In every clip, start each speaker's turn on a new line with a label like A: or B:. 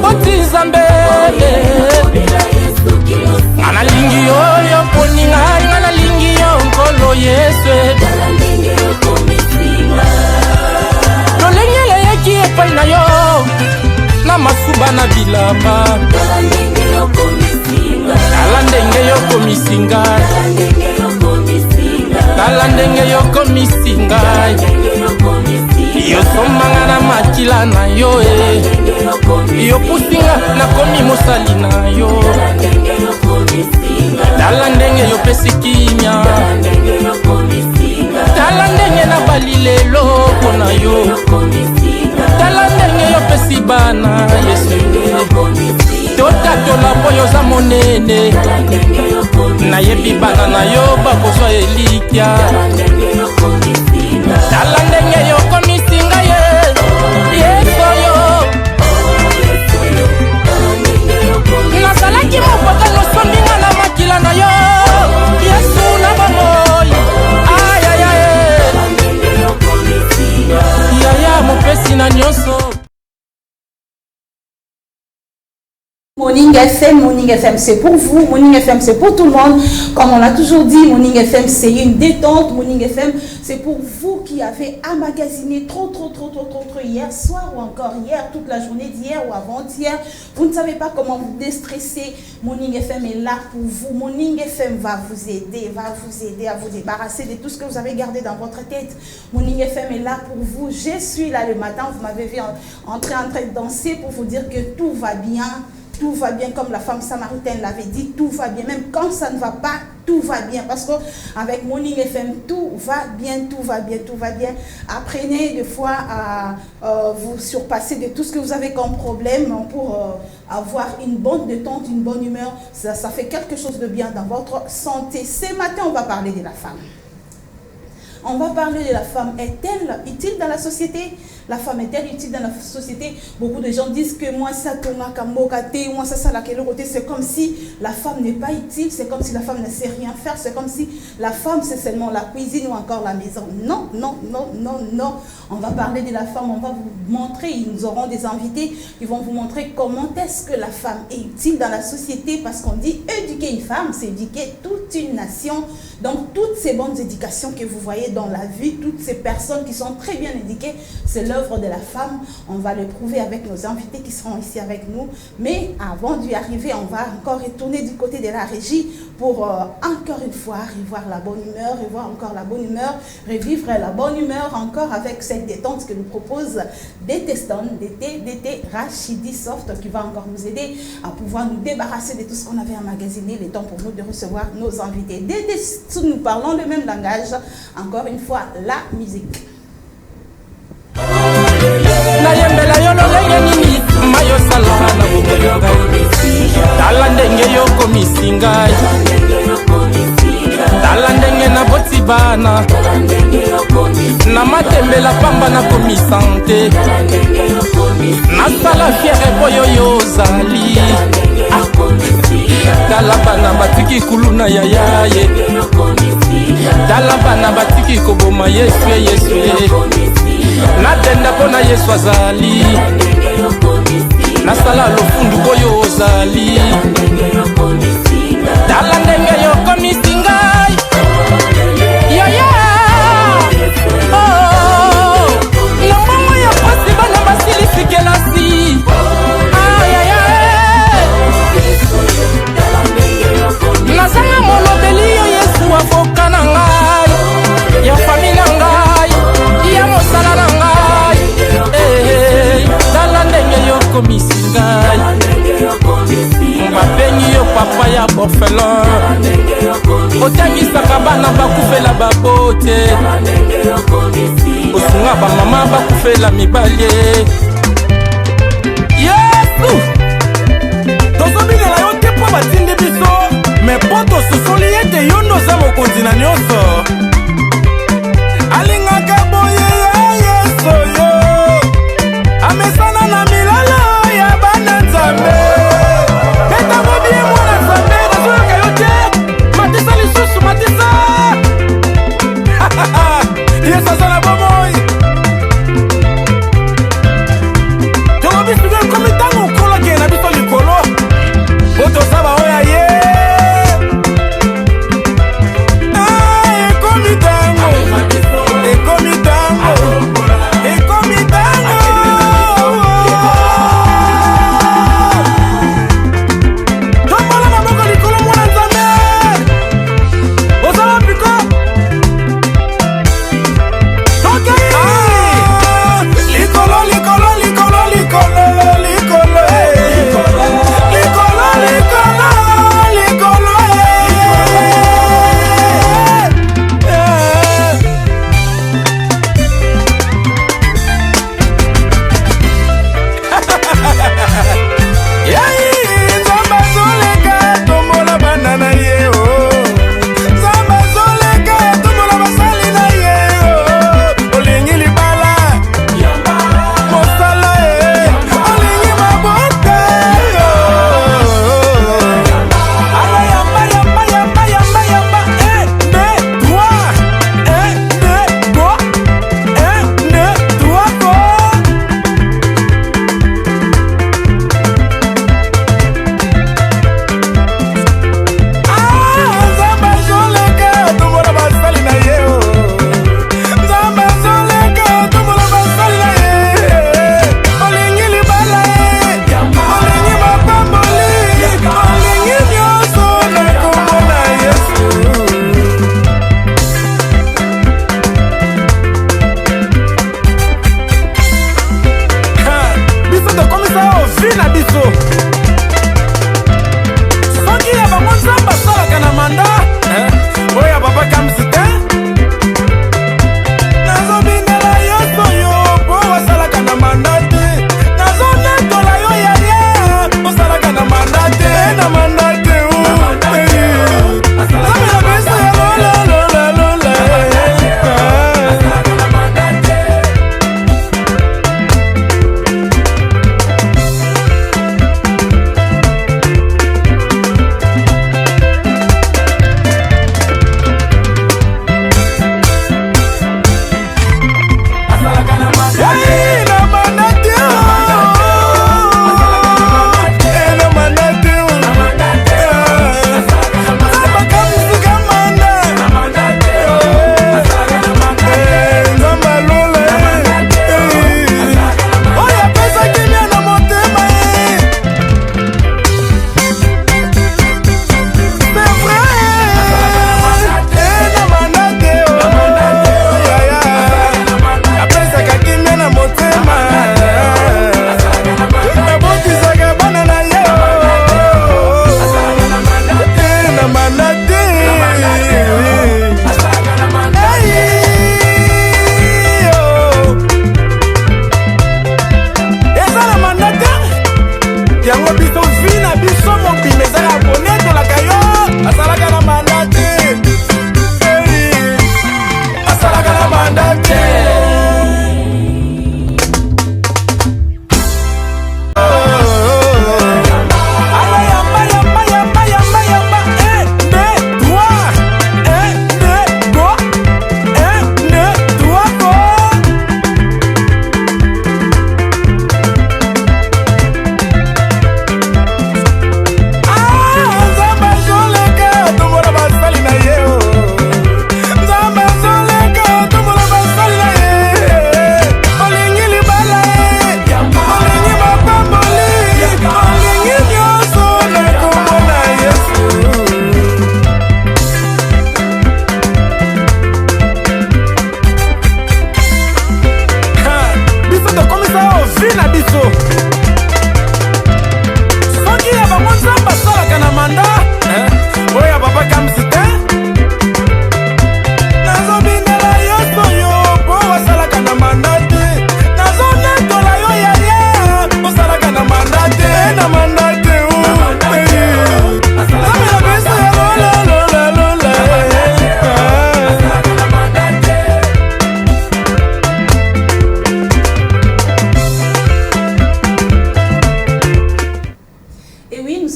A: boti nzambe nga nalingi yo yo poni ngai nga nalingi yo nkolo Yesu lolenge leyaki epai na yo na masuba na bilamba tala ndenge yo komisinga tala ndenge yo komisinga yo somanga na makila na yo yo pusinga na komi mosali na yo tala ndenge yo pesi kimia tala ndenge na bali lelo mpona yo tala ndenge yo pesi bana Yesu totatola mpo yoza monene nayebi bana na yo bakozwa elikya tala ndenge yo komisinga Yesu yo nazalaki mopaka nosombinga na makila na yo Yesu na bomoi yaya mopesi na nyonso.
B: Morning FM, c'est pour vous. Morning FM, c'est pour tout le monde. Comme on l'a toujours dit, Morning FM, c'est une détente. Morning FM, c'est pour vous qui avez emmagasiné trop hier soir ou encore hier, toute la journée d'hier ou avant-hier. Vous ne savez pas comment vous déstresser. Morning FM est là pour vous. Morning FM va vous aider à vous débarrasser de tout ce que vous avez gardé dans votre tête. Morning FM est là pour vous. Je suis là le matin, vous m'avez vu en train de danser pour vous dire que tout va bien. Tout va bien, comme la femme samaritaine l'avait dit, tout va bien. Même quand ça ne va pas, tout va bien. Parce qu'avec Morning FM, tout va bien. Apprenez des fois à vous surpasser de tout ce que vous avez comme problème pour avoir une bonne détente, une bonne humeur. Ça fait quelque chose de bien dans votre santé. Ce matin, on va parler de la femme. On va parler de la femme. Est-elle utile dans la société? La femme est-elle utile dans la société? Beaucoup de gens disent que moi, ça tourna kamokate, moi, ça la quel côté. C'est comme si la femme n'est pas utile, c'est comme si la femme ne sait rien faire, c'est comme si la femme, c'est seulement la cuisine ou encore la maison. Non. On va parler de la femme, on va vous montrer, nous aurons des invités qui vont vous montrer comment est-ce que la femme est utile dans la société, parce qu'on dit éduquer une femme, c'est éduquer toute une nation. Donc, toutes ces bonnes éducations que vous voyez dans la vie, toutes ces personnes qui sont très bien éduquées, c'est l'œuvre de la femme. On va le prouver avec nos invités qui seront ici avec nous. Mais avant d'y arriver, on va encore retourner du côté de la régie pour encore une fois revoir la bonne humeur, revoir encore la bonne humeur, revivre la bonne humeur encore avec cette détente que nous propose DT Stone, DT Rachidi Soft, qui va encore nous aider à pouvoir nous débarrasser de tout ce qu'on avait emmagasiné. Le temps pour nous de recevoir nos invités. DT Stone, nous parlons le même langage. Encore une fois, la musique.
A: Nayembela yo lolenge nini mayo sala na bokoyo tala ndenge yo komisinga tala ndenge na boti bana na matembela pamba na komisante nasala fiere boyo yozali tala bana batiki kuluna yayaye tala bana batiki koboma Yesu nadenda pona Yesu azali nasala lofundu koyo ozali tala ndenge yo komisingai nambongo ya pasi bana basilifikelasi nazanga molobeli yo Yesu avoka na ngai ya fami na ngai ya mosala na ngai tala ndenge yo komisingai babengi yo papa ya borfelin otangisaka bana bakufela babote osunga bamama bakufela mibale Yesu tozobingela yo te mpo batindi biso me mpo tososoli ete yo noza mokonzi na nyonso alingaka boye ya Yesu yo amesana na milala ya bana nzambe beta mobie mwana nzambe nazoyoka yo te matisa lisusu matisa Yesu aza na bomoi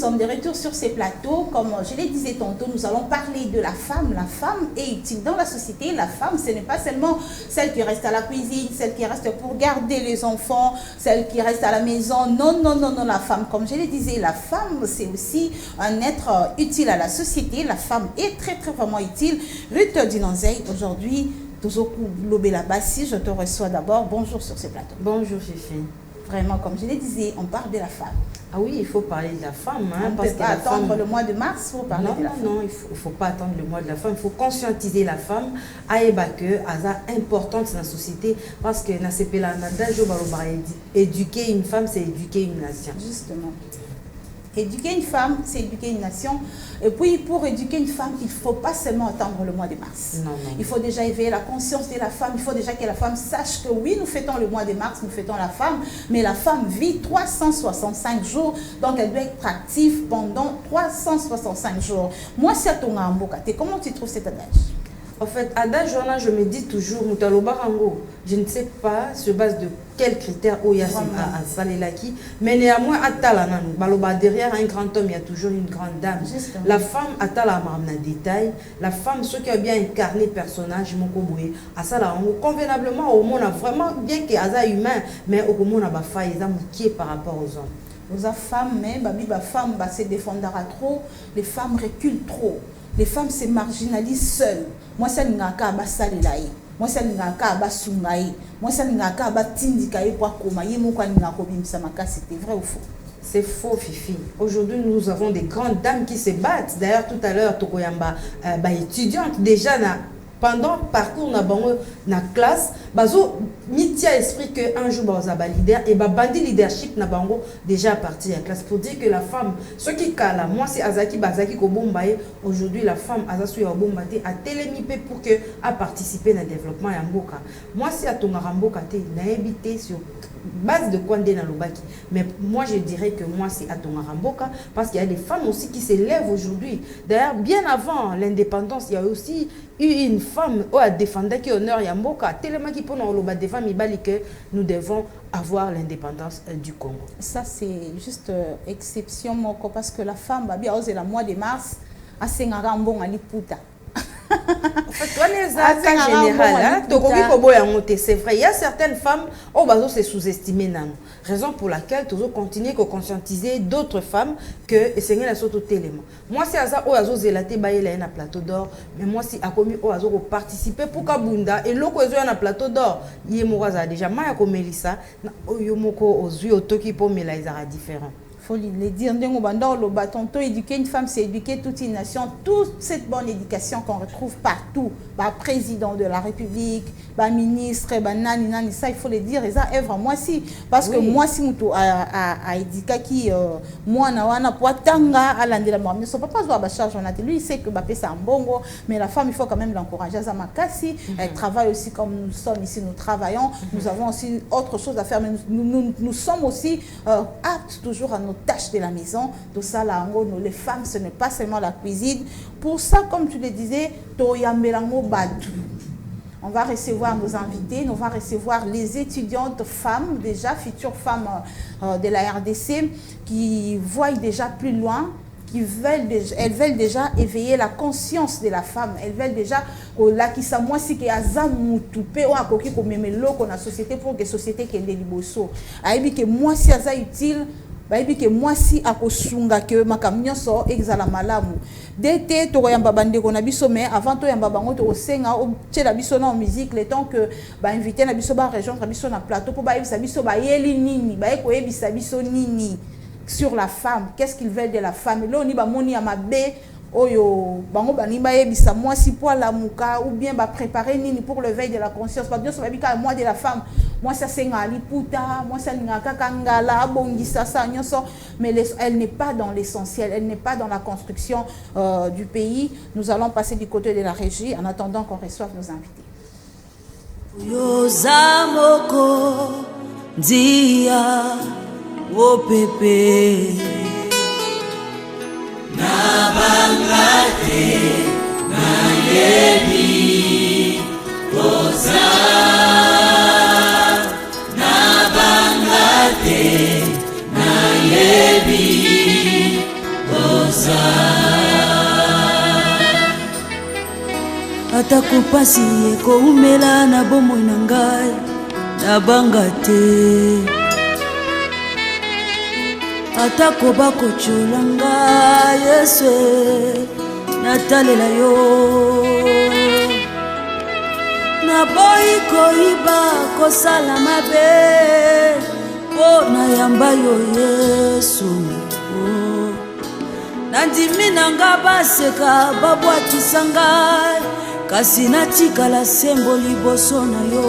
B: sommes de retour sur ces plateaux. Comme je le disais tantôt, nous allons parler de la femme. La femme est utile dans la société. La femme, ce n'est pas seulement celle qui reste à la cuisine, celle qui reste pour garder les enfants, celle qui reste à la maison. Non, non, non, non, la femme, comme je le disais, la femme, c'est aussi un être utile à la société. La femme est très, très vraiment utile. Ruth Dinonzei, aujourd'hui, Tozoku Lobelabassi, je te reçois d'abord. Bonjour sur ces plateaux.
C: Bonjour, Fifi.
B: Vraiment, comme je le disais, on parle de la femme.
C: Ah oui, il faut parler de la femme.
B: On ne peut pas attendre le mois de mars pour parler de la femme.
C: Non, il faut pas attendre le mois de la femme. Il faut conscientiser la femme. Aïeba que Aza importante dans la société parce que éduquer une femme, c'est éduquer une nation.
B: Justement. Éduquer une femme, c'est éduquer une nation. Et puis, pour éduquer une femme, il ne faut pas seulement attendre le mois de mars.
C: Non.
B: Il faut déjà éveiller la conscience de la femme. Il faut déjà que la femme sache que oui, nous fêtons le mois de mars, nous fêtons la femme, mais la femme vit 365 jours, donc elle doit être active pendant 365 jours. Moi, c'est à ton ambokate. Comment tu trouves cet adage?
C: En fait, adage, je me dis toujours, je ne sais pas sur base de quels critères à Salelaki, mais néanmoins, derrière un grand homme, il y a toujours une grande dame.
B: Justement.
C: La femme, détail, la femme, ce qui a bien incarné personnage, convenablement, au monde, vraiment bien qu'il y ait humain, mais au monde, il y a par rapport aux hommes.
B: Aux femmes, mais les femmes se défendra trop, les femmes reculent trop. Les femmes se marginalisent seules. Moi, ça n'a qu'à basalilaï. Moi, ça n'a qu'à basungaï. Moi, ça n'a qu'à batindikaï pour komaï. Moi, quand n'a qu'à bimsamaka, c'était vrai ou faux?
C: C'est faux, Fifi. Aujourd'hui, nous avons des grandes dames qui se battent. D'ailleurs, tout à l'heure, Tokoyamba, étudiante, déjà, pendant le parcours dans la classe, bazo mitia esprit que un jour baza leader et bandi leadership na bango déjà parti de la classe pour dire que la femme ce qui kala moi c'est azaki bazaki ko bombaye aujourd'hui la femme azasu ya bombate a télémipé pour que a participer dans le développement ya mboka. Moi c'est à ton ramboka te na habité sur base de quoi na lobaki, mais moi je dirais que moi c'est à ton ramboka parce qu'il y a des femmes aussi qui s'élèvent aujourd'hui. D'ailleurs bien avant l'indépendance il y a aussi eu une femme qui a défendu qui honneur Yamboka tellement qui pour nous le défendre que nous devons avoir l'indépendance du Congo. Ça
B: c'est juste exception moko parce que la femme va bien oser la mois de mars à Sengarambon à Liputa.
C: En fait, toi, les cas général, c'est vrai. Il y a certaines femmes qui se sous-estimées. Raison pour laquelle tu continuer à conscientiser d'autres femmes que c'est la sorte d'éléments. Moi, c'est ça où azo zelaté bailler un plateau d'or, mais moi si a commis au azo participer pour Kabunda et l'autre azo un plateau d'or. Il est déjà mal comme Melissa, yomoko ozui otoki pour Melaïsara différent.
B: Faut le dire, le éduquer une femme, c'est éduquer toute une nation. Toute cette bonne éducation qu'on retrouve partout, président de la République, ministre, nani, ça il faut le dire. Et ça œuvre moi si, parce que moi si mutu a éduqué qui moi na wana poatanga à l'andela moi ne sont pas jouer à charge on a lui il sait que c'est un bongo, mais la femme il faut quand même l'encourager à Zamakasi. Elle travaille aussi comme nous sommes ici, nous travaillons. Nous avons aussi autre chose à faire, mais nous sommes aussi aptes toujours à nos tâches de la maison. Tout ça là, les femmes, ce n'est pas seulement la cuisine. Pour ça, comme tu le disais, on va recevoir nos invités, on va recevoir les étudiantes femmes, déjà futures femmes de la RDC, qui voient déjà plus loin. Elles veulent déjà éveiller la conscience de la femme. Elles veulent déjà que ça moi si que azamutupe ou akoki ko memelo ko na société pour que société kende liboso. Aibi que moi si aza utile bayebi que moi si akosunga que makamnyo so exala malamu dete to yamba bandeko na biso mais avant to yamba bango to senga o tshela biso na musique le temps que invité na biso ba rejoindre biso na plateau pour bayebisa biso bayeli nini baye ko yebisa biso nini sur la femme, qu'est-ce qu'ils veulent de la femme. Là on y ba moni ya mabe oyo bango bani bayebisa moi si pour la muka ou bien ba préparer nini pour le veille de la conscience parce que ça va bika moi de la femme. Moi ça c'est ngali puta, moi ça ngaka kangala bongisa ça nyonso, mais elle n'est pas dans l'essentiel, elle n'est pas dans la construction du pays. Nous allons passer du côté de la régie en attendant qu'on reçoive nos invités.
D: Yozamoko dia o pepe na bangate na yebi oza na bangate na yebi atako pasi ekoumela na bomoi na ngai nabanga te atako bakocola ngai Yesu natalela yo naboyi koyiba kosala mabe mpo nayamba yo Yesu nandimi na nga baseka babwatisa ngai kasi natikala sembo liboso na yo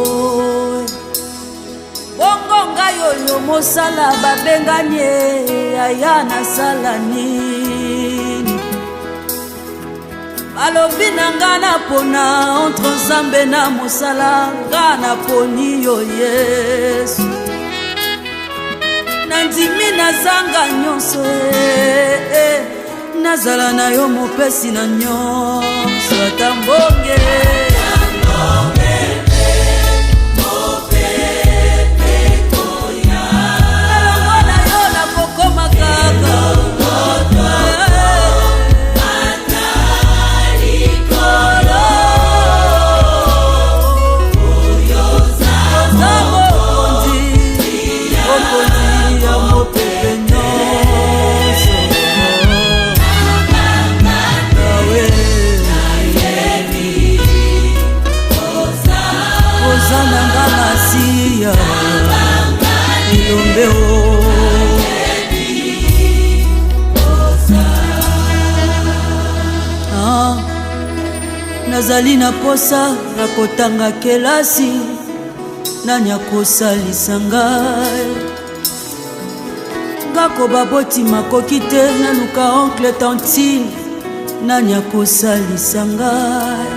D: bongo ngai oyo mosala babengani aya nasala nini balobi na nga napona entre nzambe na mosala nga naponi yo Yesu nandimi nazanga nyonso nazala na yo mopesi na nyonso ata mbonge elongo na yo nakokoma kaka nazali na posa na kotanga kelasi nani akosalisa ngai ngako baboti makoki te naluka oncle tantine nani akosalisa ngai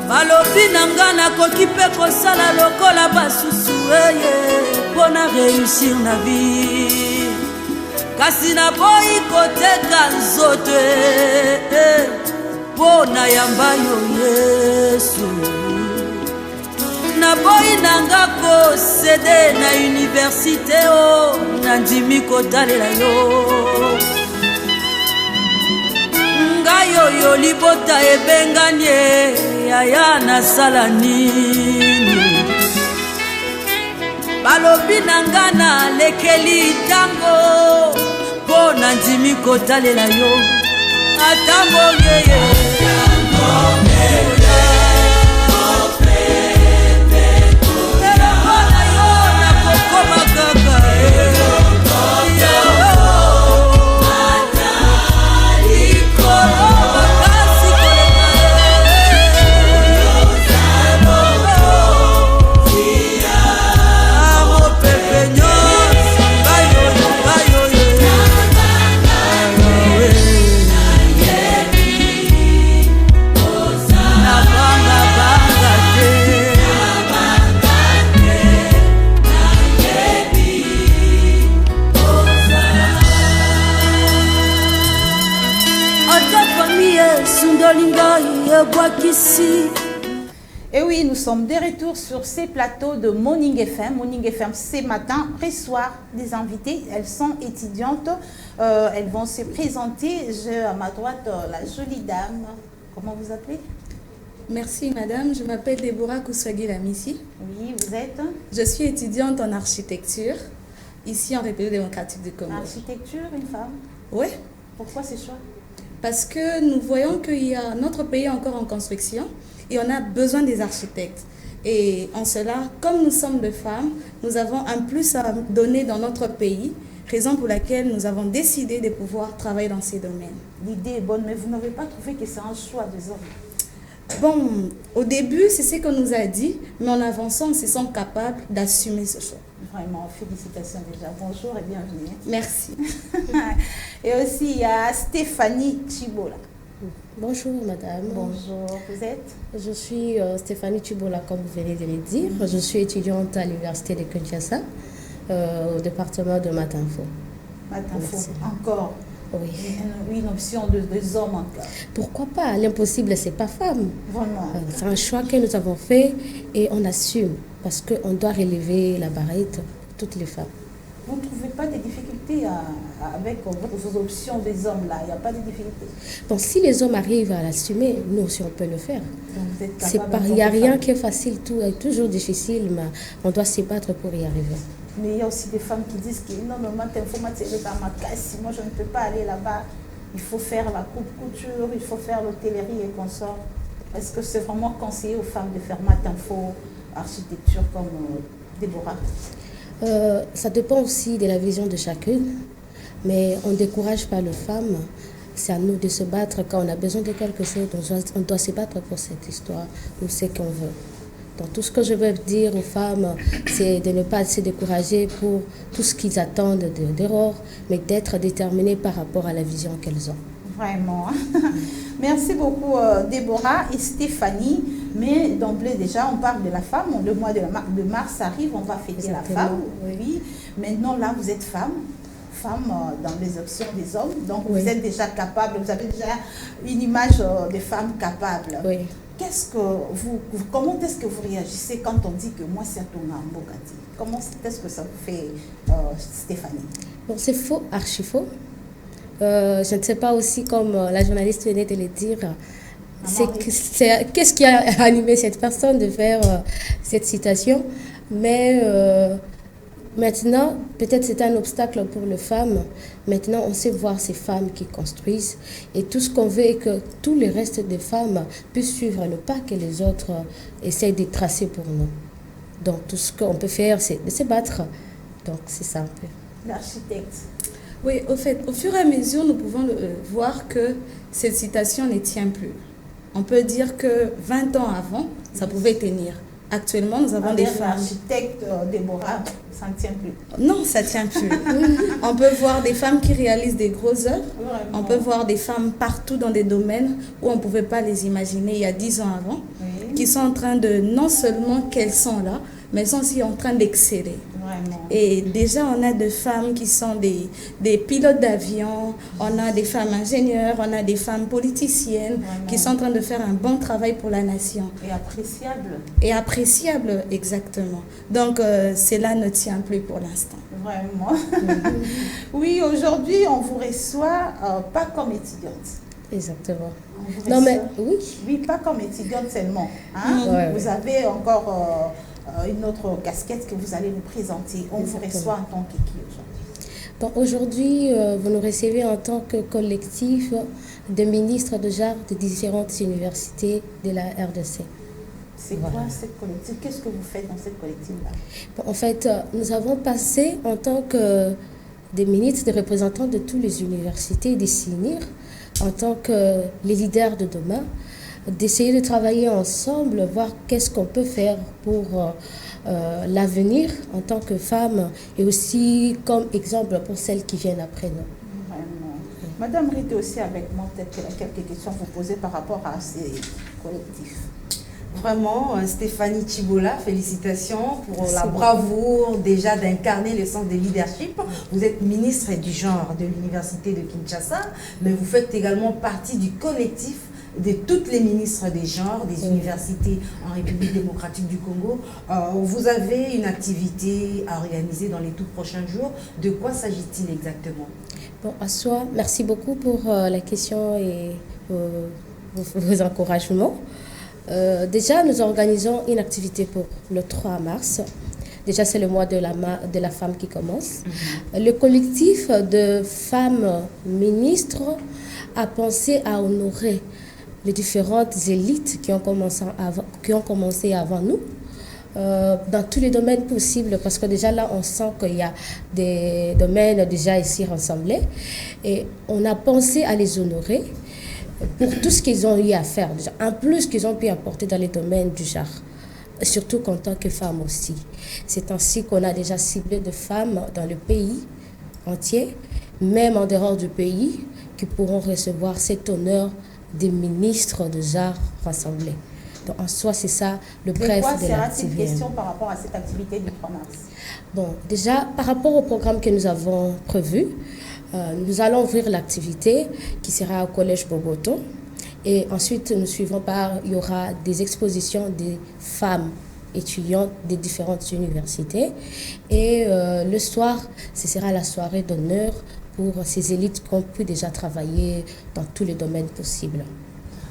D: balobi na nga nakoki mpe kosala lokola basusu eye mpo na réussir na vie kasi naboyi koteka nzoto mpo nayamba yo Yesu naboyi na nga kosede na université o nandimi kotalela yo ngai oyo libota ebengani aya nasala nini balobi na nga nalekeli ntango mpo nandimi kotalela yo ata mbongeye elongo na yo nakokoma kaka likolo makasi koleka mopepe nyonso ngai oyo
B: Et oui, nous sommes de retour sur ces plateaux de Morning FM. Morning FM, ce matin, reçoit des invités. Elles sont étudiantes. Elles vont se présenter. J'ai à ma droite la jolie dame. Comment vous appelez?
E: Merci madame, je m'appelle Déborah Kouswagi Lamissi.
B: Oui, vous êtes?
E: Je suis étudiante en architecture, ici en République démocratique du Congo.
B: Architecture, une femme?
E: Oui.
B: Pourquoi ce choix?
E: Parce que nous voyons qu'il y a notre pays encore en construction et on a besoin des architectes. Et en cela, comme nous sommes des femmes, nous avons un plus à donner dans notre pays, raison pour laquelle nous avons décidé de pouvoir travailler dans ces domaines.
B: L'idée est bonne, mais vous n'avez pas trouvé que c'est un choix des hommes?
E: Bon, au début, c'est ce qu'on nous a dit, mais en avançant, ils se sont capables d'assumer ce choix.
B: Vraiment, félicitations déjà. Bonjour et bienvenue.
E: Merci.
B: Et aussi, il y a Stéphanie Chibola.
F: Bonjour madame.
B: Bonjour, vous êtes?
F: Je suis Stéphanie Chibola, comme vous venez de le dire. Je suis étudiante à l'université de Kinshasa, au département de Matinfo.
B: Matinfo, encore?
F: Oui.
B: Une option des hommes encore.
F: Pourquoi pas? L'impossible, c'est pas femme.
B: Vraiment.
F: C'est un choix que nous avons fait et on assume parce qu'on doit relever la barrette pour toutes les femmes.
B: Vous ne trouvez pas des difficultés avec vos options des hommes là? Il n'y a pas de difficultés?
F: Bon, si les hommes arrivent à l'assumer, nous aussi on peut le faire.
B: Donc vous êtes capable
F: Il n'y a rien qui est facile, tout est toujours difficile, mais on doit se battre pour y arriver.
B: Mais il y a aussi des femmes qui disent que non, mais moi, je ne peux pas aller là-bas. Il faut faire la couture, il faut faire l'hôtellerie et consorts. Est-ce que c'est vraiment conseillé aux femmes de faire maths, info, architecture comme Déborah?
F: Ça dépend aussi de la vision de chacune, mais on ne décourage pas les femmes. C'est à nous de se battre quand on a besoin de quelque chose. On doit se battre pour cette histoire ou ce qu'on veut. Donc tout ce que je veux dire aux femmes, c'est de ne pas se décourager pour tout ce qu'ils attendent d'erreur, mais d'être déterminées par rapport à la vision qu'elles ont.
B: Vraiment. Merci beaucoup Déborah et Stéphanie. Mais d'emblée déjà, on parle de la femme. Le mois de mars arrive, on va fêter la femme. Oui. Maintenant là, vous êtes femme dans les options des hommes. Donc vous êtes déjà capable, vous avez déjà une image de femme capable.
F: Oui.
B: Comment est-ce que vous réagissez quand on dit que moi c'est Atonga Mbokati? Comment est-ce que ça vous fait, Stéphanie?
F: Bon, c'est faux, archi faux. Je ne sais pas aussi, comme la journaliste venait de le dire, qu'est-ce qui a animé cette personne de faire cette citation. Mais maintenant, peut-être c'est un obstacle pour les femmes. Maintenant, on sait voir ces femmes qui construisent. Et tout ce qu'on veut est que tous les restes des femmes puissent suivre le pas que les autres essayent de tracer pour nous. Donc, tout ce qu'on peut faire, c'est de se battre. Donc, c'est ça un peu.
B: L'architecte.
E: Oui, au fait, au fur et à mesure, nous pouvons voir que cette citation ne tient plus. On peut dire que 20 ans avant, ça pouvait tenir. Actuellement, nous avons des femmes...
B: L'architecte Déborah, ça ne tient plus.
E: Non, ça ne tient plus. On peut voir des femmes qui réalisent des grosses œuvres. On peut voir des femmes partout dans des domaines où on ne pouvait pas les imaginer il y a 10 ans avant, qui sont en train de, non seulement qu'elles sont là, mais elles sont aussi en train d'exceller.
B: Vraiment.
E: Et déjà, on a des femmes qui sont des pilotes d'avion, on a des femmes ingénieures, on a des femmes politiciennes qui sont en train de faire un bon travail pour la nation.
B: Et appréciable.
E: Et appréciable, exactement. Donc, cela ne tient plus pour l'instant.
B: Vraiment. Oui, aujourd'hui, on vous reçoit pas comme étudiante.
F: Exactement. Non, mais oui.
B: Oui, pas comme étudiante seulement. Hein? Vous avez encore... une autre casquette que vous allez nous présenter. On vous reçoit en tant qu'équipe aujourd'hui.
F: Donc aujourd'hui, vous nous recevez en tant que collectif de ministres de genre de différentes universités de la RDC.
B: C'est quoi cette collectif? Qu'est-ce que vous faites dans cette collective-là?
F: Bon, en fait, nous avons passé en tant que des ministres, des représentants de toutes les universités, des CINIR, en tant que les leaders de demain, d'essayer de travailler ensemble, voir qu'est-ce qu'on peut faire pour l'avenir en tant que femmes et aussi comme exemple pour celles qui viennent après nous.
B: Vraiment. Madame Rite aussi avec moi, peut-être qu'elle a quelques questions à vous poser par rapport à ces collectifs.
C: Vraiment, Stéphanie Chibola, félicitations pour la bravoure déjà d'incarner le sens de leadership. Vous êtes ministre du genre de l'Université de Kinshasa, mais vous faites également partie du collectif de toutes les ministres des genres, des universités en République démocratique du Congo. Vous avez une activité à organiser dans les tout prochains jours. De quoi s'agit-il exactement?
F: Bon, à soi, merci beaucoup pour la question et vos encouragements. Déjà, nous organisons une activité pour le 3 mars. Déjà, c'est le mois de la femme qui commence. Le collectif de femmes ministres a pensé à honorer les différentes élites qui ont commencé avant nous, dans tous les domaines possibles, parce que déjà là, on sent qu'il y a des domaines déjà ici rassemblés, et on a pensé à les honorer pour tout ce qu'ils ont eu à faire, déjà, en plus qu'ils ont pu apporter dans les domaines du genre, surtout en tant que femmes aussi. C'est ainsi qu'on a déjà ciblé de femmes dans le pays entier, même en dehors du pays, qui pourront recevoir cet honneur des ministres de genre rassemblés. Donc en soi, c'est ça le bref de l'activité.
B: Quelle sera cette question par rapport à cette activité du 3 mars? Bon,
F: déjà, par rapport au programme que nous avons prévu, nous allons ouvrir l'activité qui sera au Collège Bogoto. Et ensuite, nous suivrons il y aura des expositions des femmes étudiantes des différentes universités. Et le soir, ce sera la soirée d'honneur pour ces élites qui ont pu déjà travailler dans tous les domaines possibles.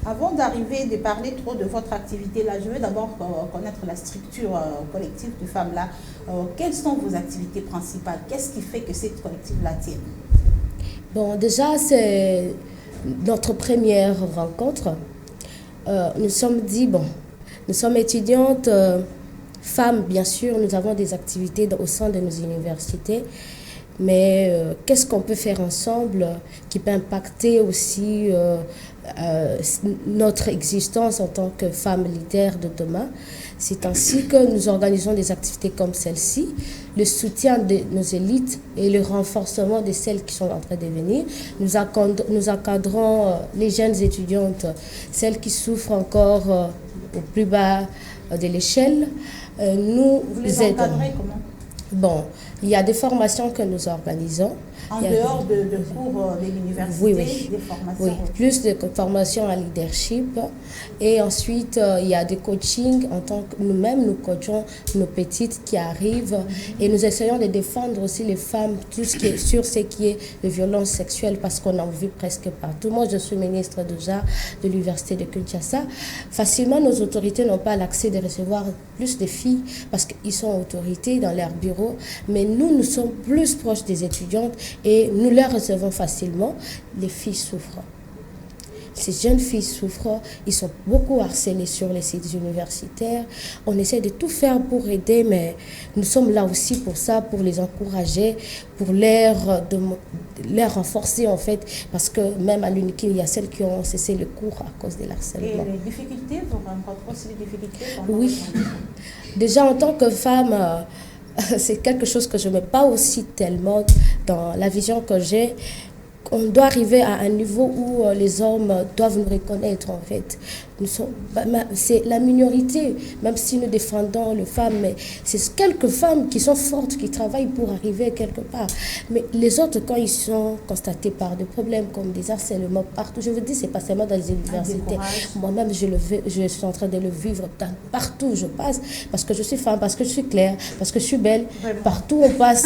B: Avant d'arriver, de parler trop de votre activité là, je veux d'abord connaître la structure collective de femmes là. Quelles sont vos activités principales? Qu'est-ce qui fait que cette collective-là tienne?
F: Bon, déjà, c'est notre première rencontre. Nous sommes dit, bon, nous sommes étudiantes, femmes, bien sûr, nous avons des activités au sein de nos universités. Mais qu'est-ce qu'on peut faire ensemble qui peut impacter aussi notre existence en tant que femmes leaders de demain? C'est ainsi que nous organisons des activités comme celle-ci, le soutien de nos élites et le renforcement de celles qui sont en train de venir. Nous encadrons les jeunes étudiantes, celles qui souffrent encore au plus bas de l'échelle.
B: Vous les encadrez comment?
F: Bon, il y a des formations que nous organisons.
B: En dehors de cours de l'université, des formations?
F: Oui, plus de formations en leadership. Et ensuite, il y a des coachings. En tant que nous-mêmes, nous coachons nos petites qui arrivent. Et nous essayons de défendre aussi les femmes, tout ce qui est sur ce qui est de violence sexuelle, parce qu'on en vit presque partout. Moi, je suis ministre déjà de l'université de Kinshasa. Facilement, nos autorités n'ont pas l'accès de recevoir plus de filles parce qu'ils sont autorités dans leur bureau. Mais nous sommes plus proches des étudiantes et nous les recevons facilement. Les filles souffrent. Ces jeunes filles souffrent, ils sont beaucoup harcelés sur les sites universitaires. On essaie de tout faire pour aider, mais nous sommes là aussi pour ça, pour les encourager, pour les renforcer en fait, parce que même à l'UNIKIN, il y a celles qui ont cessé le cours à cause de l'harcèlement.
B: Et les difficultés, vous rencontrez aussi les difficultés?
F: Oui, déjà en tant que femme, c'est quelque chose que je ne mets pas aussi tellement dans la vision que j'ai. On doit arriver à un niveau où les hommes doivent nous reconnaître en fait. C'est la minorité, même si nous défendons les femmes, mais c'est quelques femmes qui sont fortes, qui travaillent pour arriver quelque part. Mais les autres, quand ils sont constatés par des problèmes comme des harcèlements partout, je vous dis, c'est pas seulement dans les universités. Moi-même, je suis en train de le vivre partout où je passe, parce que je suis femme, parce que je suis claire, parce que je suis belle. Vraiment. Partout où on passe,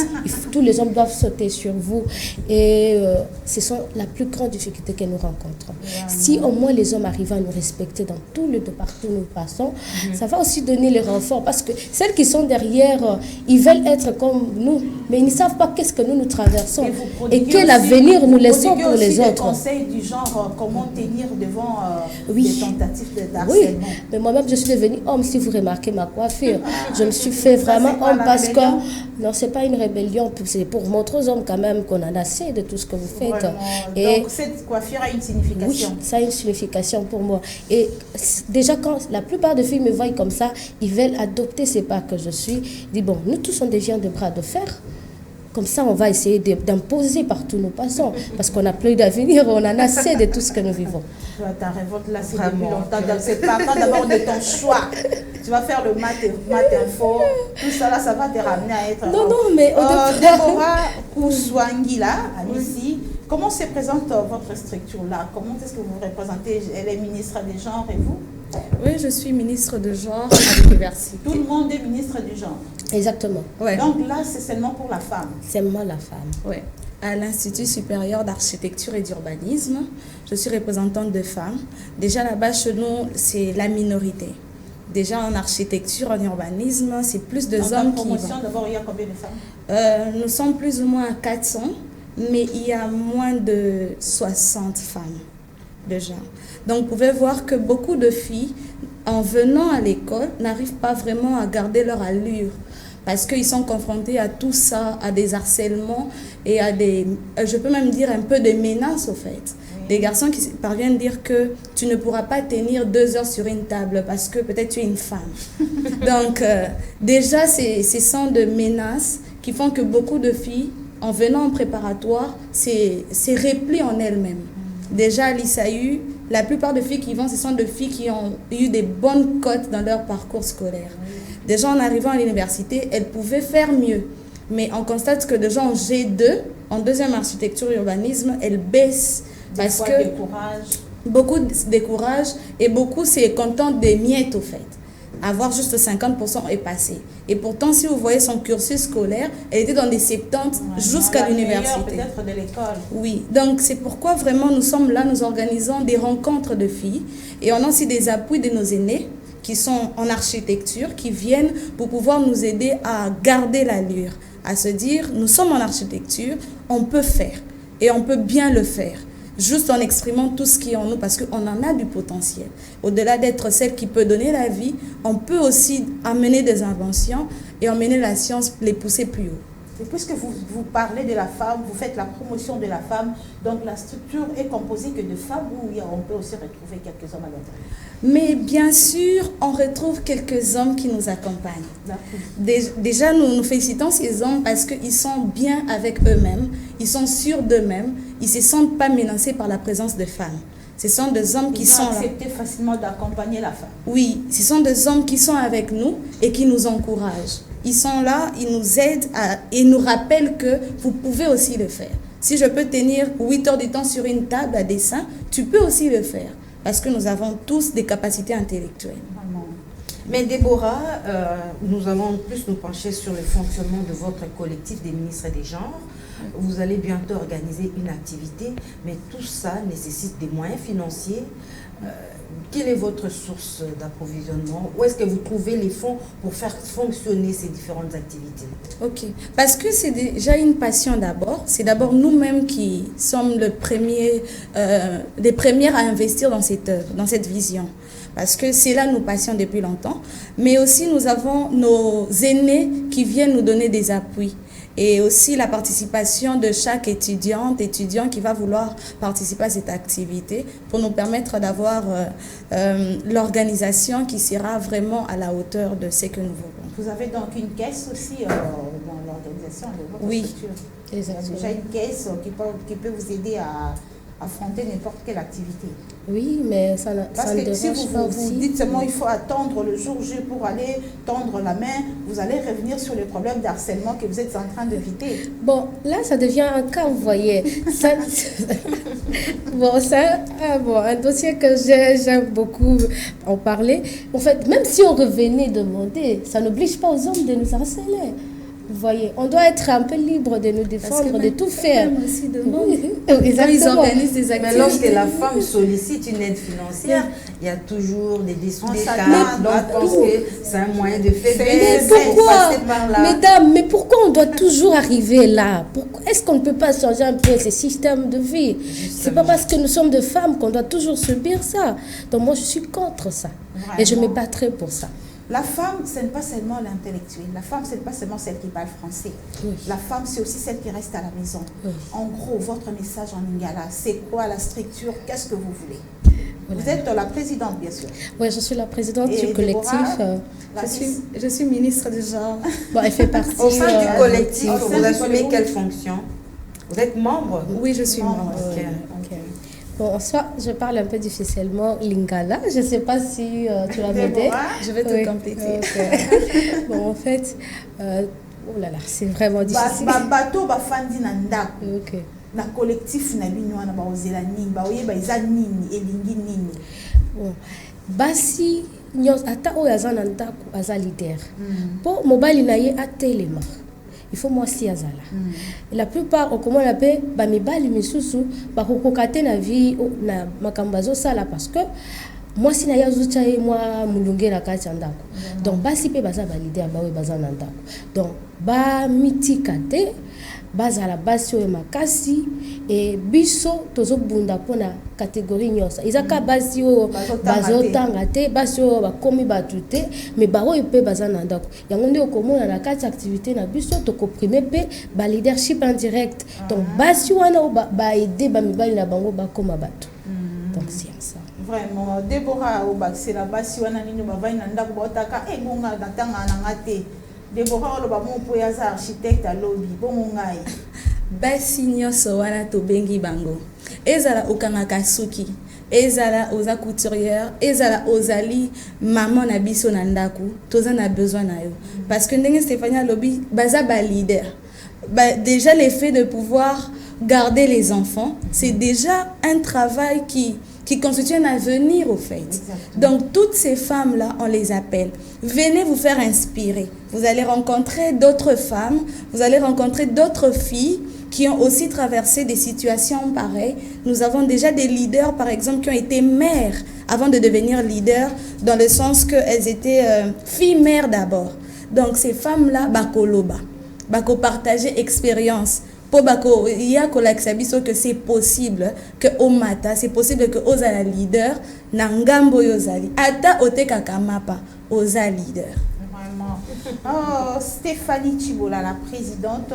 F: tous les hommes doivent sauter sur vous. Et ce sont la plus grande difficulté que nous rencontrons. Si au moins les hommes arrivent à nous respecter dans tout le partout où nous passons, ça va aussi donner le renfort, parce que celles qui sont derrière, ils veulent être comme nous, mais ils ne savent pas qu'est-ce que nous traversons et quel avenir nous laissons pour les autres.
B: Des conseils du genre comment tenir devant des tentatives d'harcèlement.
F: Oui, mais moi-même je suis devenue homme, si vous remarquez ma coiffure. Je me suis fait vraiment homme parce que non, c'est pas une rébellion, c'est pour montrer aux hommes quand même qu'on en a assez de tout ce que vous faites.
B: Et donc cette coiffure a une signification.
F: Oui, ça a une signification pour moi. Et déjà quand la plupart des filles me voient comme ça, ils veulent adopter ces pas que je suis. Ils disent bon, nous tous on devient de bras de fer. Comme ça, on va essayer d'imposer partout où nous passons. Parce qu'on n'a plus d'avenir, on en a assez de tout ce que nous vivons.
B: Ta révolte là, c'est depuis longtemps. C'est pas d'abord de ton choix. Tu vas faire le math info. Tout ça là, ça va te ramener à être...
F: Non, mais...
B: Déborah Kousouangila, ici. Comment se présente votre structure là? Comment est-ce que vous représentez? Elle est ministre des genres et vous?
E: Oui, je suis ministre de genre à l'université.
B: Tout le monde est ministre du genre.
F: Exactement.
E: Ouais.
B: Donc là, c'est seulement pour la femme.
F: Seulement la femme.
E: Oui. À l'Institut supérieur d'architecture et d'urbanisme, je suis représentante de femmes. Déjà là-bas, chez nous, c'est la minorité. Déjà en architecture, en urbanisme, c'est plus de hommes qui vont.
B: D'abord, il y a combien de femmes?
E: Nous sommes plus ou moins à 400, mais il y a moins de 60 femmes déjà. Donc, vous pouvez voir que beaucoup de filles, en venant à l'école, n'arrivent pas vraiment à garder leur allure. Parce qu'ils sont confrontés à tout ça, à des harcèlements et à des, je peux même dire un peu de menaces au fait. Oui. Des garçons qui parviennent à dire que tu ne pourras pas tenir 2 heures sur une table parce que peut-être tu es une femme. Donc déjà, ce sont des menaces qui font que beaucoup de filles, en venant en préparatoire, c'est replient en elles-mêmes. Déjà à l'ISAU, la plupart des filles qui vont, ce sont des filles qui ont eu des bonnes cotes dans leur parcours scolaire. Déjà en arrivant à l'université, elles pouvaient faire mieux. Mais on constate que déjà en G2, en deuxième architecture et urbanisme, elles baissent. Parce que beaucoup découragent et beaucoup se contentent des miettes au fait. avoir juste 50% est passé. Et pourtant, si vous voyez son cursus scolaire, elle était dans des 70 jusqu'à l'université.
B: Peut-être de l'école.
E: Oui, donc c'est pourquoi vraiment nous sommes là, nous organisons des rencontres de filles et on a aussi des appuis de nos aînés qui sont en architecture, qui viennent pour pouvoir nous aider à garder l'allure, à se dire, nous sommes en architecture, on peut faire et on peut bien le faire. Juste en exprimant tout ce qui est en nous, parce qu'on en a du potentiel. Au-delà d'être celle qui peut donner la vie, on peut aussi amener des inventions et emmener la science, les pousser plus haut.
B: Et puisque vous parlez de la femme, vous faites la promotion de la femme, donc la structure est composée que de femmes ou on peut aussi retrouver quelques hommes à l'intérieur?
E: Mais bien sûr, on retrouve quelques hommes qui nous accompagnent. Déjà, nous félicitons ces hommes parce qu'ils sont bien avec eux-mêmes, ils sont sûrs d'eux-mêmes, ils ne se sentent pas menacés par la présence de femmes. Ce sont des hommes qui sont là.
B: Accepter facilement d'accompagner la femme.
E: Oui, ce sont des hommes qui sont avec nous et qui nous encouragent. Ils sont là, ils nous aident et nous rappellent que vous pouvez aussi le faire. Si je peux tenir 8 heures de temps sur une table à dessin, tu peux aussi le faire. Parce que nous avons tous des capacités intellectuelles.
C: Mais Déborah, nous allons plus nous pencher sur le fonctionnement de votre collectif des ministres des genres. Vous allez bientôt organiser une activité, mais tout ça nécessite des moyens financiers. Quelle est votre source d'approvisionnement? Où est-ce que vous trouvez les fonds pour faire fonctionner ces différentes activités?
E: Ok, parce que c'est déjà une passion d'abord. C'est d'abord nous-mêmes qui sommes les premières à investir dans cette œuvre, dans cette vision. Parce que c'est là nos passions depuis longtemps. Mais aussi nous avons nos aînés qui viennent nous donner des appuis. Et aussi la participation de chaque étudiant qui va vouloir participer à cette activité pour nous permettre d'avoir l'organisation qui sera vraiment à la hauteur de ce que nous voulons.
B: Vous avez donc une caisse aussi dans l'organisation de votre structure. Il y a déjà une caisse qui peut vous aider à affronter n'importe quelle activité.
F: Oui, mais ça ne
B: si vous dites seulement il faut attendre le jour J pour aller tendre la main, vous allez revenir sur les problèmes d'harcèlement que vous êtes en train d'éviter.
F: Bon, là, ça devient un cas, vous voyez. Un dossier que j'aime beaucoup en parler. En fait, même si on revenait demander, ça n'oblige pas aux hommes de nous harceler. Vous voyez, on doit être un peu libre de nous défendre, de tout faire.
E: Aussi de
F: exactement.
E: Ils organisent des activités.
C: Mais lorsque la femme sollicite une aide financière, il y a toujours des dessous d'écart. Donc, je pense que c'est un moyen de faiblesse.
F: Mais pourquoi, mesdames, mais pourquoi on doit toujours arriver là? Est-ce qu'on ne peut pas changer un peu ce système de vie? C'est pas parce que nous sommes des femmes qu'on doit toujours subir ça. Donc moi, je suis contre ça. Vraiment. Et je me battrai pour ça.
B: La femme, ce n'est pas seulement l'intellectuel. La femme, ce n'est pas seulement celle qui parle français. Oui. La femme, c'est aussi celle qui reste à la maison. Oui. En gros, votre message en lingala, c'est quoi la structure? Qu'est-ce que vous voulez? Voilà. Vous êtes la présidente, bien sûr.
F: Oui, je suis la présidente du collectif.
E: Je suis ministre du genre.
F: Bon, elle fait partie.
C: Au sein du collectif, vous assumez quelle fonction? Vous êtes membre?
E: Oui, je suis membre.
F: Okay. Bon, en soi, je parle un peu difficilement lingala. Je ne sais pas si tu vas m'aider.
E: Je vais te compléter.
F: Okay. Bon, en fait, oh là là, c'est vraiment difficile.
B: Bateau bafandi na ndako.
F: Okay.
B: Na collectif na bino wana ba ozela nini, ba oyeba eza nini, elingi nini.
F: Bon, basi nyos ata oyo aza na ndako aza leader. Po mobali na ye atelema. Il faut moi si azala. La plupart on comment l'appelle ba mibali misusu ba kokokate na vie na makambazo sala parce que moi si na yazucha e moi mulunge na kati ndako. Donc basi pe baza ba leader ba we baza na ndako. Donc ba mitikate bazala basi oyo makasi et biso tozobunda pona catégorie nyosa izaka basi oyo bazotanga te basi oyo bakomi batute mais bao pe bazana ndako yango nde okomona na kati activité na biso tokoprimer pe ba leadership indirect donc basi wana ba aider ba mibali na bango bakoma bato donc c'est ça
B: vraiment Déborah c'est la basi wana nini ba vai na ndako botaka ebonga datanga na ngate Déborah lo ba mo po ya architecte à lobby bongo ngai
E: basi nyonso wana tobengi bango ezala okangaka suki ezala oza couturière ezala ozali maman na biso na ndako toza na besoin na yo parce que ndenge Stéphanie lobby baza ba leader déjà le fait de pouvoir garder les enfants c'est déjà un travail qui qui constituent un avenir au fait. Exactement. Donc toutes ces femmes-là, on les appelle. Venez vous faire inspirer. Vous allez rencontrer d'autres femmes, vous allez rencontrer d'autres filles qui ont aussi traversé des situations pareilles. Nous avons déjà des leaders, par exemple, qui ont été mères avant de devenir leaders, dans le sens qu'elles étaient filles-mères d'abord. Donc ces femmes-là, bakoloba, bako partager expérience. Pour bako, il y a que c'est possible que au mata, c'est possible que oza leader, nangambo yozali, ata ote kakamapa, oza leader.
B: Oh, Stéphanie Chibola, la présidente,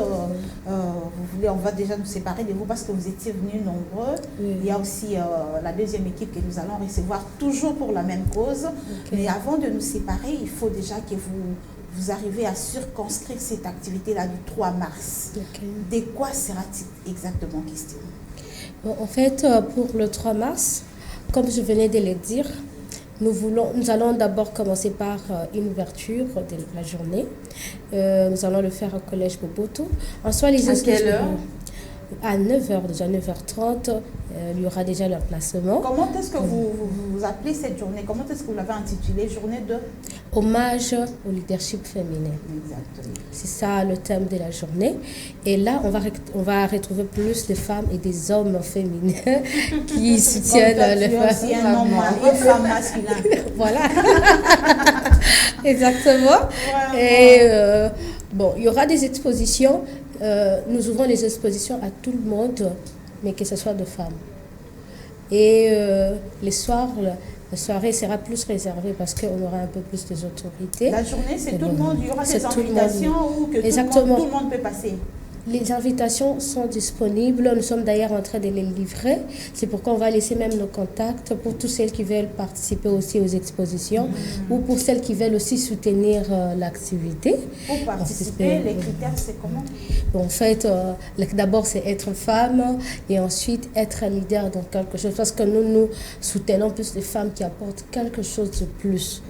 B: vous voulez, on va déjà nous séparer de vous parce que vous étiez venus nombreux. Oui. Il y a aussi la deuxième équipe que nous allons recevoir toujours pour la même cause. Okay. Mais avant de nous séparer, il faut déjà que vous arrivez à circonscrire cette activité-là du 3 mars. Okay. De quoi sera-t-il exactement question?
F: Bon, en fait, pour le 3 mars, comme je venais de le dire, nous allons d'abord commencer par une ouverture de la journée. Nous allons le faire au collège Boboto. En soit, les
C: à quelle heure?
F: À 9h, déjà 9h30, il y aura déjà l'emplacement.
B: Comment est-ce que vous appelez cette journée? Comment est-ce que vous l'avez intitulée? Journée de
F: hommage au leadership féminin.
B: Exactement.
F: C'est ça le thème de la journée. Et là, on va retrouver plus de femmes et des hommes féminins qui soutiennent les femmes.
B: Une femme masculine.
F: Voilà. Exactement. Vraiment. Et bon, il y aura des expositions. Nous ouvrons les expositions à tout le monde, mais que ce soit de femmes. Et les soirs, la soirée sera plus réservée parce qu'on aura un peu plus des autorités.
B: La journée, c'est tout le monde. Il y aura des invitations où que tout le monde peut passer.
F: Les invitations sont disponibles. Nous sommes d'ailleurs en train de les livrer. C'est pourquoi on va laisser même nos contacts pour toutes celles qui veulent participer aussi aux expositions ou pour celles qui veulent aussi soutenir l'activité.
B: Pour participer, les critères, c'est comment?
F: Bon, en fait, d'abord, c'est être femme et ensuite être leader dans quelque chose. Parce que nous soutenons plus les femmes qui apportent quelque chose de plus.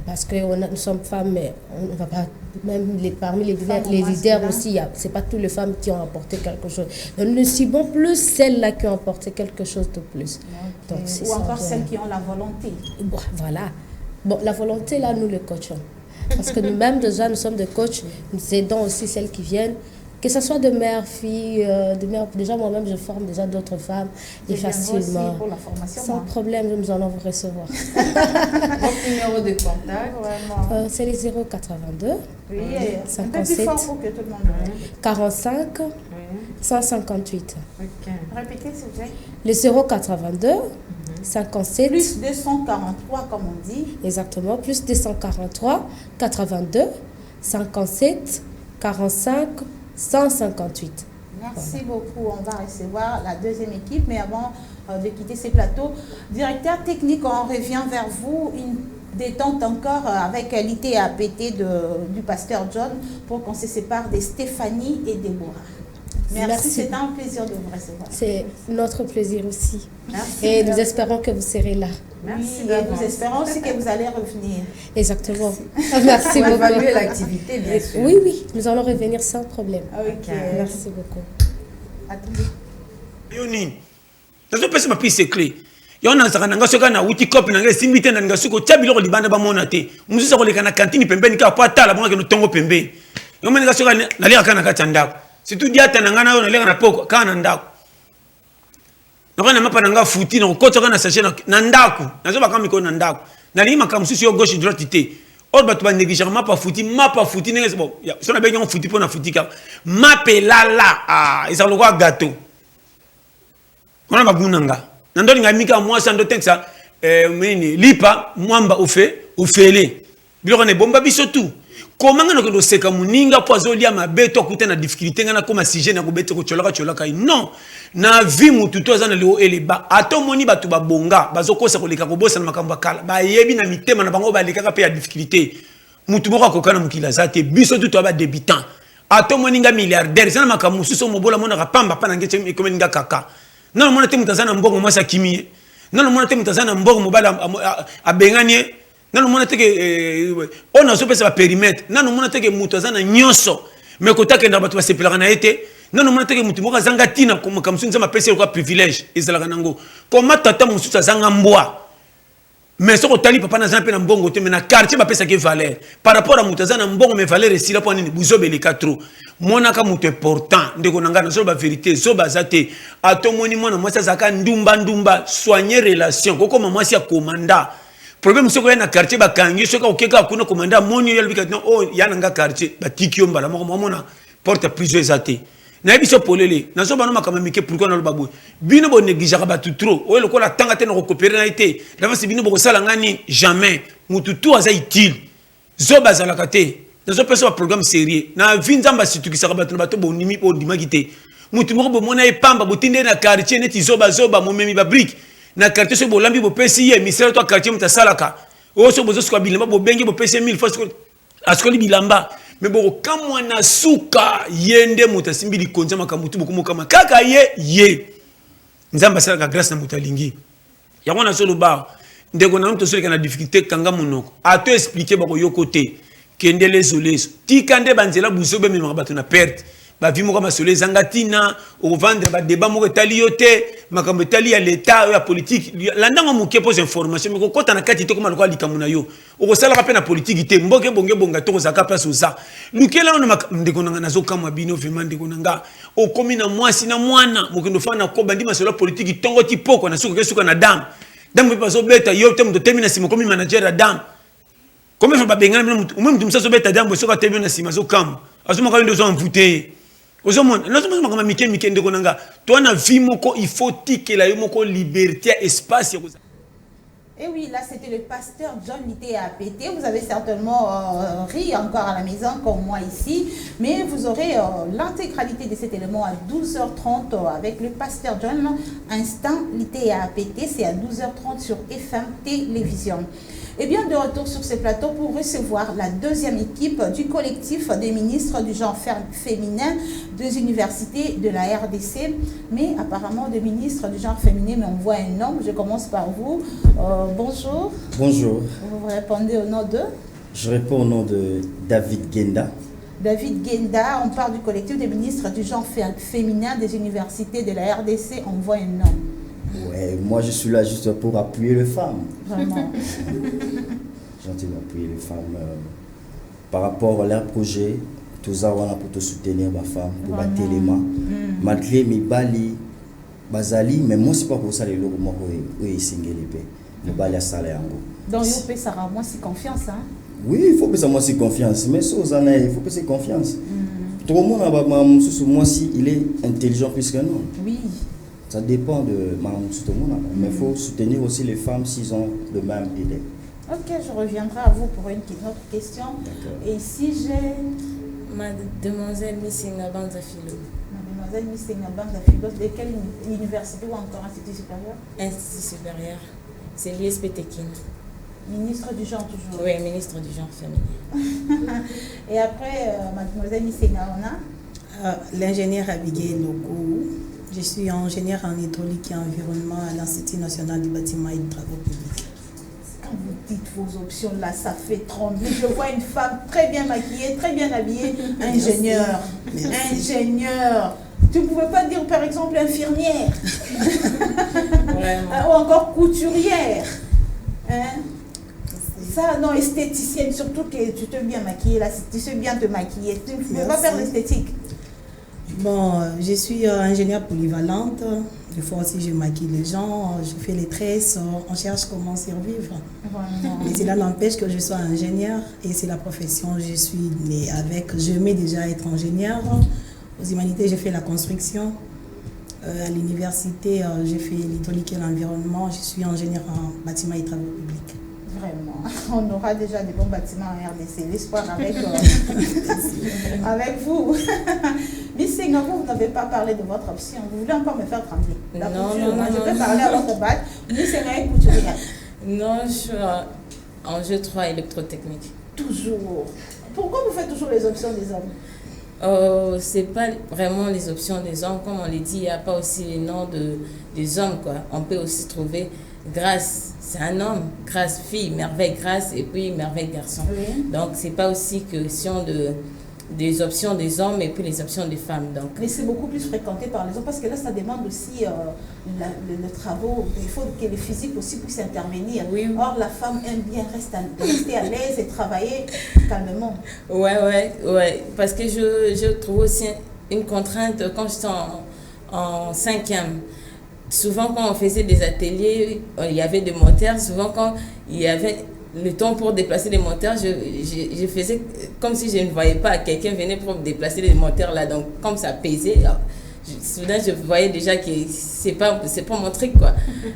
F: Parce que nous sommes femmes, mais on ne va pas... Même parmi les leaders aussi, ce n'est pas toutes les femmes qui ont apporté quelque chose. Donc, nous ciblons plus celles-là qui ont apporté quelque chose de plus.
B: Okay. Donc, ou encore celles qui ont la volonté.
F: Bon, voilà. Bon, la volonté, là, nous le coachons. Parce que nous-mêmes, déjà, nous sommes des coachs. Nous aidons aussi celles qui viennent. Que ce soit de mères, filles, de mères. Déjà, moi-même, je forme déjà d'autres femmes. Et facilement.
B: Pour la formation,
F: sans problème, nous allons vous recevoir.
C: Votre numéro de contact,
F: c'est les 082.
B: Oui, 57, un peu plus fort pour que tout le monde
F: 45 158.
B: Okay. Répétez, s'il vous plaît.
F: Le 082 57.
B: Plus 243, comme on dit.
F: Exactement, plus 243 82 57 45 158.
B: Merci beaucoup. On va recevoir la deuxième équipe, mais avant de quitter ces plateaux, directeur technique, on revient vers vous. Une détente encore avec l'ITAPT du pasteur John pour qu'on se sépare de Stéphanie et Déborah. Merci. C'est un plaisir de vous recevoir.
F: C'est notre plaisir aussi.
B: Merci.
F: Et nous espérons que vous serez là.
B: Merci. Oui, et nous espérons aussi que vous allez revenir.
F: Exactement. Merci beaucoup.
C: Pour évaluer l'activité, bien sûr.
F: Oui, oui, nous allons revenir sans problème.
B: Okay.
F: Merci beaucoup.
B: Attendez.
G: Yoni, nazo pesa ma pise clé. Yona nzaka nanga soka na wuti copy nanga simbite na nga suko thabilo libanda ba mona te. Mususa ko lekana cantine pembeni ka pa tala bonga ke no tongo pembe. Yo menga soka na lia kana ka tandako. Situ diata nanga na yo na lia na poko kana ndako. Nokana mapa nanga futi na ko toka na sachet na ndako. Nazo ba kamiko na ndako. Na lima ka mususu yo gauche droite te. Or batu ba négliger mapa futi nenge bon. So na be nyon futi po na futi ka. Mapelala isa lokwa gâteau. On a babunanga. Nandoni ngamika mwasa ndo teksa mini lipa mwamba ofele. Biloko ne bomba biso tu. Comment ngana ko seka muninga po azolia mabeto akuta na difficulté ngana ko masije na ko beto ko cholaka non. Na vie mutu to azana leo eleba. Ato moni batu babonga bazokosa ko leka ko bosa na makambo kala. Ba yebi na mitema na bango ba leka pe ya difficulté. Mutu boko ko kana mukila zate biso tu to ba débutant. Ato moni nga milliardaire zana makamusu so mobola mona kapamba pa na ngete ekomen nga kaka. Non, mon até mutazana mbongo mwasa kimie. Non, mon até mutazana mbongo mobala abenganie. Non, mon até que on a sopesa périmètre. Non, mon até que mutazana nyonso. Mais kotaka na batu basepelaka na été Non, non, que mutu moka zanga tina comme si nous avons appelé quoi privilège. Ezalaka nango. Comment tata mususa zanga mboa. Mais ce que tali papa na zampe na mbongo te mais na quartier ba pesa ke valeur. Par rapport à mutaza na mbongo mais valeur esila po nini buzobe le 4. Monaka mutu important ndeko nanga na so ba vérité so ba zate. Atomoni mona mwasa zaka ndumba soigner relation. Koko mama si ya commanda. Problème c'est que na quartier ba kangi so ka okeka kuna commanda moni yalbika no oh yana nga quartier ba tikio mbala moko mona porte plusieurs zate. Na biso polele na so banoma kama mike pourquoi na lobabo bino bo négligeaka ba tout trop o lokola tanga te na coopérer na été d'avance bino bo sala ngani jamais mutu tout aza utile zo bazala kate na so pesa programme sérieux na vinzamba situkisa ba to bato bo nimi bo dimagite mutu moko bo mona e pamba bo tinde na quartier neti zoba mo memi ba brique na quartier so bo lambi bo pesi ye misère to quartier mutasalaka o so bo zo kwa bilamba bo bengi bo pesi 1000 fois askoli bilamba. Mais bon, quand moi na souka yende mutasimbi li konza makamutu bokumo kama kaka ye nzamba sala grâce na mutalingi ya wana solo ba ndeko na mto solo kana difficulté kanga monoko a te expliquer bako yo côté kende les oleso tikande banzela busobe me mabatu na perte ba vimo kama solo zangatina au vendre ba débat mo tali yote makambo tali ya l'état ya politique landanga moke pose information mais ko na kati to koma lokwa likamuna yo o sala ka pe na politique te mboke bonge bonga to zaka place oza lukela on ndeko nanga nazo kamwa bino vraiment ndeko nanga o komi na mwasi na mwana mokendo fana ko bandi masolo politique tongo ti poko na suka na dam pe paso beta yo te mto termina simo komi manager ya dam comme fa ba bengana mtu msaso beta dam bo soka termina sima zo kam azuma ka ndo zo envoûter ozomona nazoma makama mike ndeko nanga to na vie moko il faut tikela yo moko liberté espace.
B: Et oui, là c'était le pasteur John Lité à pété. Vous avez certainement ri encore à la maison comme moi ici, mais vous aurez l'intégralité de cet élément à 12h30 avec le pasteur John. Instant Lité à pété, c'est à 12h30 sur FM Télévision. Et bien de retour sur ce plateau pour recevoir la deuxième équipe du collectif des ministres du genre féminin des universités de la RDC. Mais apparemment des ministres du genre féminin, mais on voit un nom. Je commence par vous. Bonjour.
H: Bonjour.
B: Vous répondez au nom de?
H: Je réponds au nom de David Genda.
B: David Genda, on parle du collectif des ministres du genre féminin des universités de la RDC. On voit un nom.
H: Ouais, moi je suis là juste pour appuyer les femmes.
B: Vraiment.
H: Gentiment appuyer les femmes par rapport à leur projet. Tout ça, on a pour te soutenir ma femme, pour battre les mains. Malgré mes bali, bazali, mais moi c'est pas pour ça les locaux, moi oui single épée. Le bali à salaire.
B: Donc il faut ça rend moins si confiance, hein?
H: Oui, il faut que ça moi si confiance, mais ça aux années, il faut que c'est confiance. Tout le monde a moi si il est intelligent plus que nous.
B: Oui.
H: Ça dépend de tout le monde, mais il faut soutenir aussi les femmes s'ils ont le même idée.
B: Ok, je reviendrai à vous pour une autre question. Et ici j'ai
I: Mademoiselle Missinga Banza Philo.
B: Mademoiselle Missinga Banza Philo, de quelle université ou encore institut supérieur? Institut supérieur.
I: C'est l'ISP Tekin.
B: Ministre du genre toujours.
I: Oui, ministre du genre féminin.
B: Et après, Mademoiselle Missinga, on a
J: l'ingénieur Abigail Logo. Je suis ingénieur en hydraulique et environnement à l'Institut national du bâtiment et des travaux publics.
B: Quand vous dites vos options là, ça fait trembler. Je vois une femme très bien maquillée, très bien habillée, ingénieur. Merci. Ingénieur. Tu ne pouvais pas dire par exemple infirmière ou encore couturière. Hein? Ça, non, esthéticienne, surtout que tu te bien maquiller là, tu sais bien te maquiller. Tu ne pouvais pas faire l'esthétique.
J: Bon, je suis ingénieure polyvalente. Des fois aussi, je maquille les gens, je fais les tresses, on cherche comment survivre. Mais cela n'empêche que je sois ingénieure et c'est la profession que je suis née avec. J'aimais déjà être ingénieure. Aux humanités, j'ai fait la construction. À l'université, j'ai fait l'hydraulique et l'environnement. Je suis ingénieure en bâtiment et travaux publics.
B: Vraiment, on aura déjà des bons bâtiments en RDC. L'espoir avec, avec vous. Miss Senga, vous n'avez pas parlé de votre option. Vous voulez encore me faire trembler. La couture, non, je peux parler à votre bac. Miss Senga est couturière.
I: Non, je suis en jeu 3 électrotechnique.
B: Toujours. Pourquoi vous faites toujours les options des hommes?
I: C'est pas vraiment les options des hommes. Comme on l'a dit, il n'y a pas aussi les noms des hommes, quoi. On peut aussi trouver Grâce, c'est un homme, Grâce fille, Merveille Grâce et puis Merveille garçon. Oui. Donc c'est pas aussi question de des options des hommes et puis les options des femmes. Donc.
B: Mais c'est beaucoup plus fréquenté par les hommes parce que là, ça demande aussi le travail. Il faut que le physique aussi puisse intervenir.
I: Oui.
B: Or, la femme aime bien rester à l'aise et travailler calmement.
I: Ouais. Parce que je trouve aussi une contrainte quand j'étais en 5e. Souvent, quand on faisait des ateliers, il y avait des moteurs. Souvent, quand il y avait le temps pour déplacer les moteurs, je faisais comme si je ne voyais pas. Quelqu'un venait pour déplacer les moteurs là. Donc, comme ça pesait, soudain, je voyais déjà que c'est pas mon truc, quoi.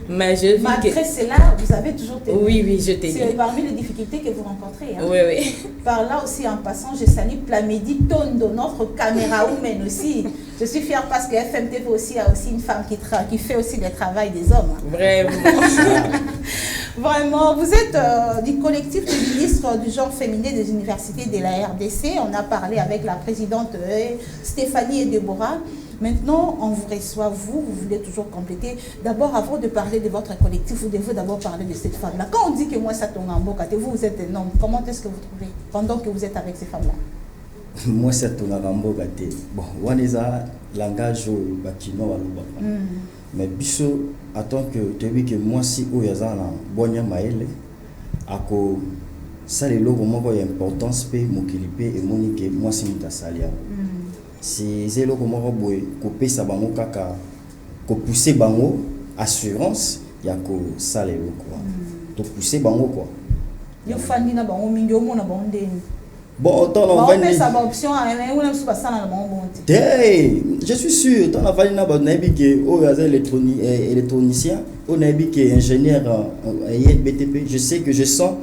I: Mais
B: malgré cela, vous avez toujours tenu.
I: Oui, je t'ai dit.
B: C'est parmi les difficultés que vous rencontrez. Hein.
I: Oui.
B: Par là aussi, en passant, je salue Plamedi Tondo, notre caméra woman aussi. Je suis fière parce que FMTV aussi a aussi une femme qui fait aussi le travail des hommes. Hein.
I: Vraiment.
B: Vraiment, vous êtes du collectif des ministres du genre féminin des universités de la RDC. On a parlé avec la présidente Stéphanie et Déborah. Maintenant, on vous reçoit, vous voulez toujours compléter. D'abord, avant de parler de votre collectif, vous devez d'abord parler de cette femme-là. Quand on dit que moi, ça tombe en boca, vous êtes un homme, comment est-ce que vous trouvez pendant que vous êtes avec ces femmes-là?
H: Moi, ça tombe en boca. Bon, on est à langage bakino mais biso, attends que tu as vu que moi, si on est à Bonya Maëlle, à cause ça, les logos, moi, il y a importance, mon kilipé et mon que moi, c'est mon salia. Si c'est le comment couper sa bango kaka ko pousser bango assurance ya ko sale quoi to pousser bango quoi
B: yo fandi na bango mingi o mona bango ndeni
H: bon autant on va
B: mais ça va option on aime pas ça na bango bonti
H: je suis sûr tant on va na ba nabi que o ya électronicien o nabi que ingénieur BTP je sais que je sens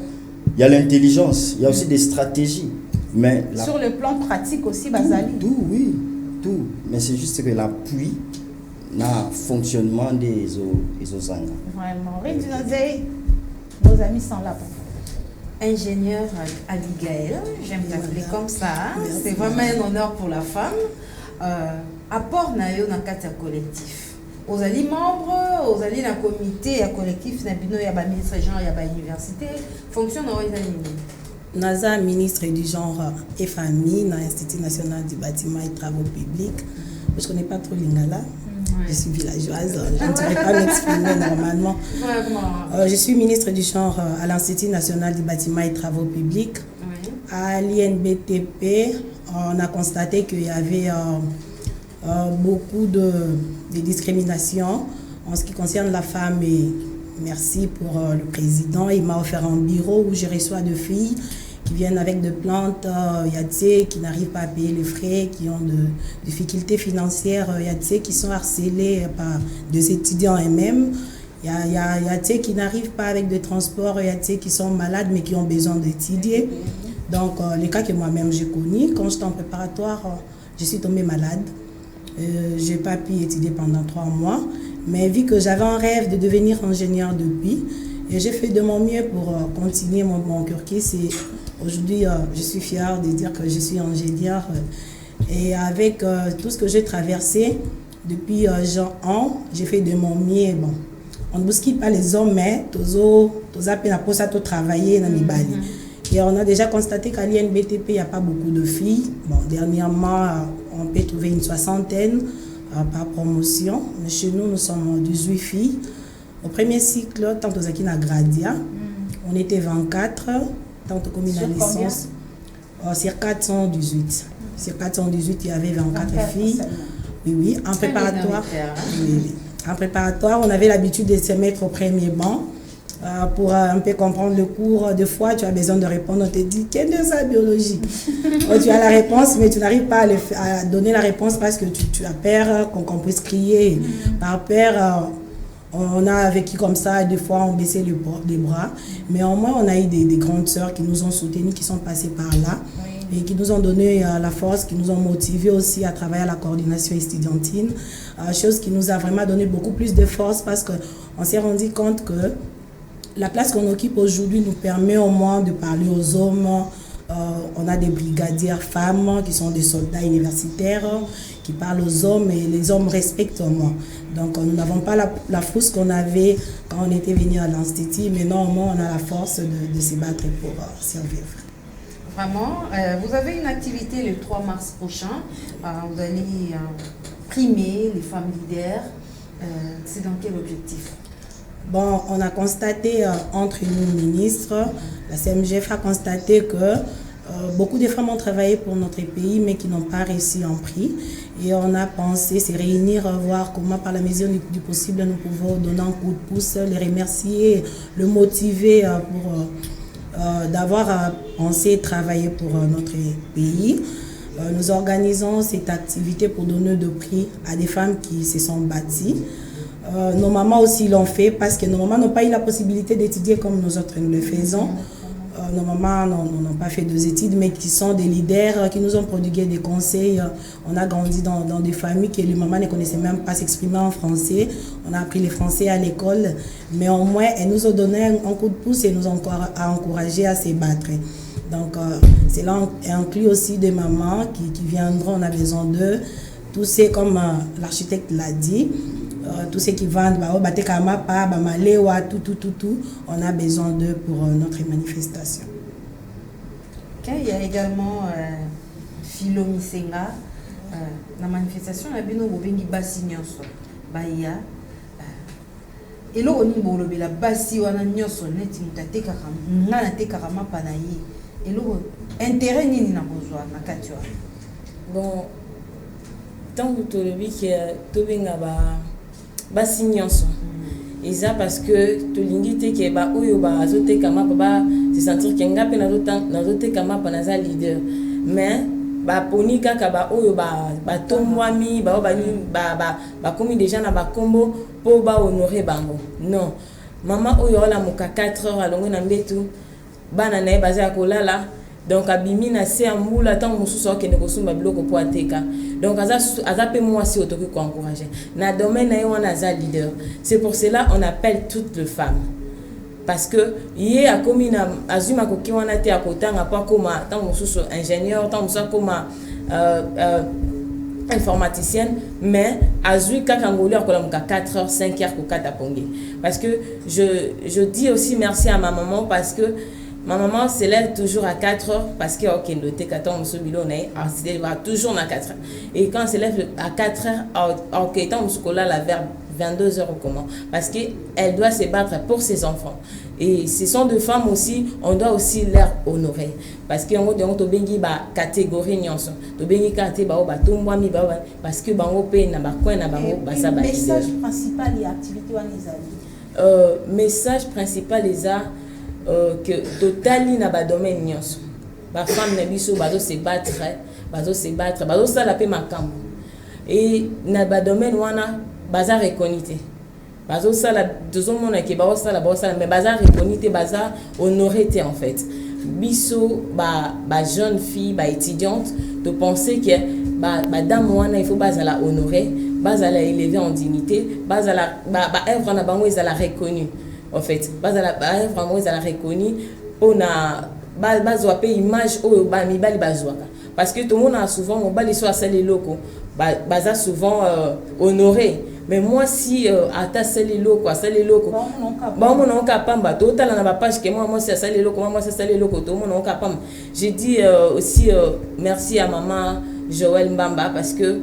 H: il y a l'intelligence il y a aussi des stratégies. Mais
B: sur le plan pratique aussi, Bazali.
H: Tout. Mais c'est juste que l'appui, le fonctionnement des OSANGA.
B: Vraiment. Nos amis sont là pour vous.
C: Ingénieur Abigail, j'aime t'appeler comme ça. C'est vraiment un honneur pour la femme. Apport nayo na kati collectif. Aux alliés membres, aux alliés d'un comité, à collectif, il y a un ministre genre, il y a une université. Fonction dans les alliés.
J: Naza, ministre du genre et famille, dans l'Institut national du bâtiment et travaux publics. Je ne connais pas trop Lingala. Je suis villageoise, je ne saurais pas m'exprimer normalement. Je suis ministre du genre à l'Institut national du bâtiment et travaux publics. À l'INBTP, on a constaté qu'il y avait beaucoup de discriminations en ce qui concerne la femme. Et merci pour le président. Il m'a offert un bureau où je reçois deux filles qui viennent avec des plaintes, il y a des qui n'arrivent pas à payer les frais, qui ont de difficultés financières, il y a des qui sont harcelés par des étudiants eux-mêmes, il y a des qui n'arrivent pas avec des transports, il y a des qui sont malades mais qui ont besoin d'étudier. Donc les cas que moi-même j'ai connus, quand j'étais en préparatoire, je suis tombée malade. Je n'ai pas pu étudier pendant 3 mois, mais vu que j'avais un rêve de devenir ingénieur depuis, et j'ai fait de mon mieux pour continuer mon cursus. Et aujourd'hui, je suis fière de dire que je suis ingénieure. Et avec tout ce que j'ai traversé depuis an, j'ai fait de mon mieux. Bon, on ne bouscule pas les hommes, mais tous appellent pour ça travailler dans les balles. Et on a déjà constaté qu'à l'INBTP, il n'y a pas beaucoup de filles. Bon, dernièrement, on peut trouver une 60aine par promotion. Mais chez nous, nous sommes 18 filles. Au premier cycle, tant aux Akina Gradia, on était 24, tant aux communes à licence, sur 418. Sur 418, il y avait 24 filles. Oui, en préparatoire. En préparatoire, on avait l'habitude de se mettre au premier banc. Pour un peu comprendre le cours, des fois tu as besoin de répondre, on te dit quelle est sa biologie. Tu as la réponse mais tu n'arrives pas à donner la réponse parce que tu as peur qu'on puisse crier. Par peur, on a vécu comme ça, des fois on baissait les bras, mais au moins on a eu des grandes sœurs qui nous ont soutenues, qui sont passées par là et qui nous ont donné la force, qui nous ont motivés aussi à travailler à la coordination estudiantine, chose qui nous a vraiment donné beaucoup plus de force parce qu'on s'est rendu compte que la place qu'on occupe aujourd'hui nous permet au moins de parler aux hommes. On a des brigadières femmes qui sont des soldats universitaires qui parlent aux hommes et les hommes respectent moi. Donc nous n'avons pas la force qu'on avait quand on était venu à l'Institut, mais non, au moins on a la force de se battre pour survivre.
C: Vraiment, vous avez une activité le 3 mars prochain. Vous allez primer les femmes leaders. C'est dans quel objectif?
J: Bon, on a constaté entre nous ministres, la CMGF a constaté que beaucoup de femmes ont travaillé pour notre pays mais qui n'ont pas réussi en prix. Et on a pensé se réunir, voir comment par la mesure du possible nous pouvons donner un coup de pouce, les remercier, le motiver pour d'avoir pensé travailler pour notre pays. Nous organisons cette activité pour donner de prix à des femmes qui se sont bâties. Nos mamans aussi l'ont fait parce que nos mamans n'ont pas eu la possibilité d'étudier comme nous autres nous le faisons. Nos mamans n'ont pas fait des études, mais qui sont des leaders, qui nous ont prodigué des conseils. On a grandi dans des familles que les mamans ne connaissaient même pas s'exprimer en français. On a appris le français à l'école, mais au moins, elles nous ont donné un coup de pouce et nous ont encouragé à se battre. Donc, cela inclut aussi des mamans qui viendront, on a besoin d'eux. Tous ces, comme l'architecte l'a dit, tous ceux qui vendent, tout, on a besoin d'eux pour notre manifestation.
C: Okay, il y a également Philo Misenga. La manifestation, la bino bobengi basi nyonso. Baya. Elo oni bolobe la basi wana nyonso neti mutateka ngana teka kama panayi. Elo intérêt nini na bozwa na katwa.
I: Bon, tant que tolobi que tobenga basi nyonso. Et ça parce que tolingi te ke ba oyo ba azote kama ba se sentir ke ngape na zote kama pa naza leader. Mais ba poni kaka ba oyo ba tombwami ba komi déjà na ba kombo po ba honorer bango. Non. Maman oyo la muka 4 heures alongo na mbetu bana na baza ya kolala. Donc abimi na se ambula tant mususu okende kosumba biloko po ateka. Donc aza pe moi aussi otoki ko encourager. Na domaine na yo na za leader. C'est pour cela on appelle toutes les femmes. Parce que yé a komi na azuma ko ki wana te akotanga pa koma tant mususu ingénieur tant mususu koma informaticienne, mais azui kaka ngoli akola muka 4 heures 5 heures ko kata pongi. Parce que je dis aussi merci à ma maman parce que ma maman se lève toujours à 4 heures parce que ok noté 14 bilonné elle va toujours à 4 heures et quand elle se lève à 4 heures ok tant muscola la vers 22 heures comment parce que elle doit se battre pour ses enfants et ce sont des femmes aussi on doit aussi les honorer parce que on donc to bengi ba catégorie nyonso to bengi katé ba ba tombwami ba parce que bango pe na ba coin na bango ba ça ba
B: message principal et activité wana
I: message principal les a que totali na ba domaine nyonso ba femme na biso bazo se battre bazo sala pe makambo et na ba domaine wana baza reconnaître bazo sala tozomona ke bazo sala mais baza reconnaître baza honorer en fait biso ba jeune fille ba étudiante de penser que ba dame wana il faut bazala honorer bazala élever en dignité bazala ba œuvre na bango ezala reconnue. En fait, vraiment ils ont reconnu on a bazwa pe image au ba mi bali bazwaka parce que tout le monde a souvent on bali soit les locaux baza souvent honoré mais moi si ata les locaux bon mon onka pamba total na ba page que moi c'est les locaux moi c'est les locaux tout mon onka pamba j'ai dit aussi merci à maman Joël Mbamba parce que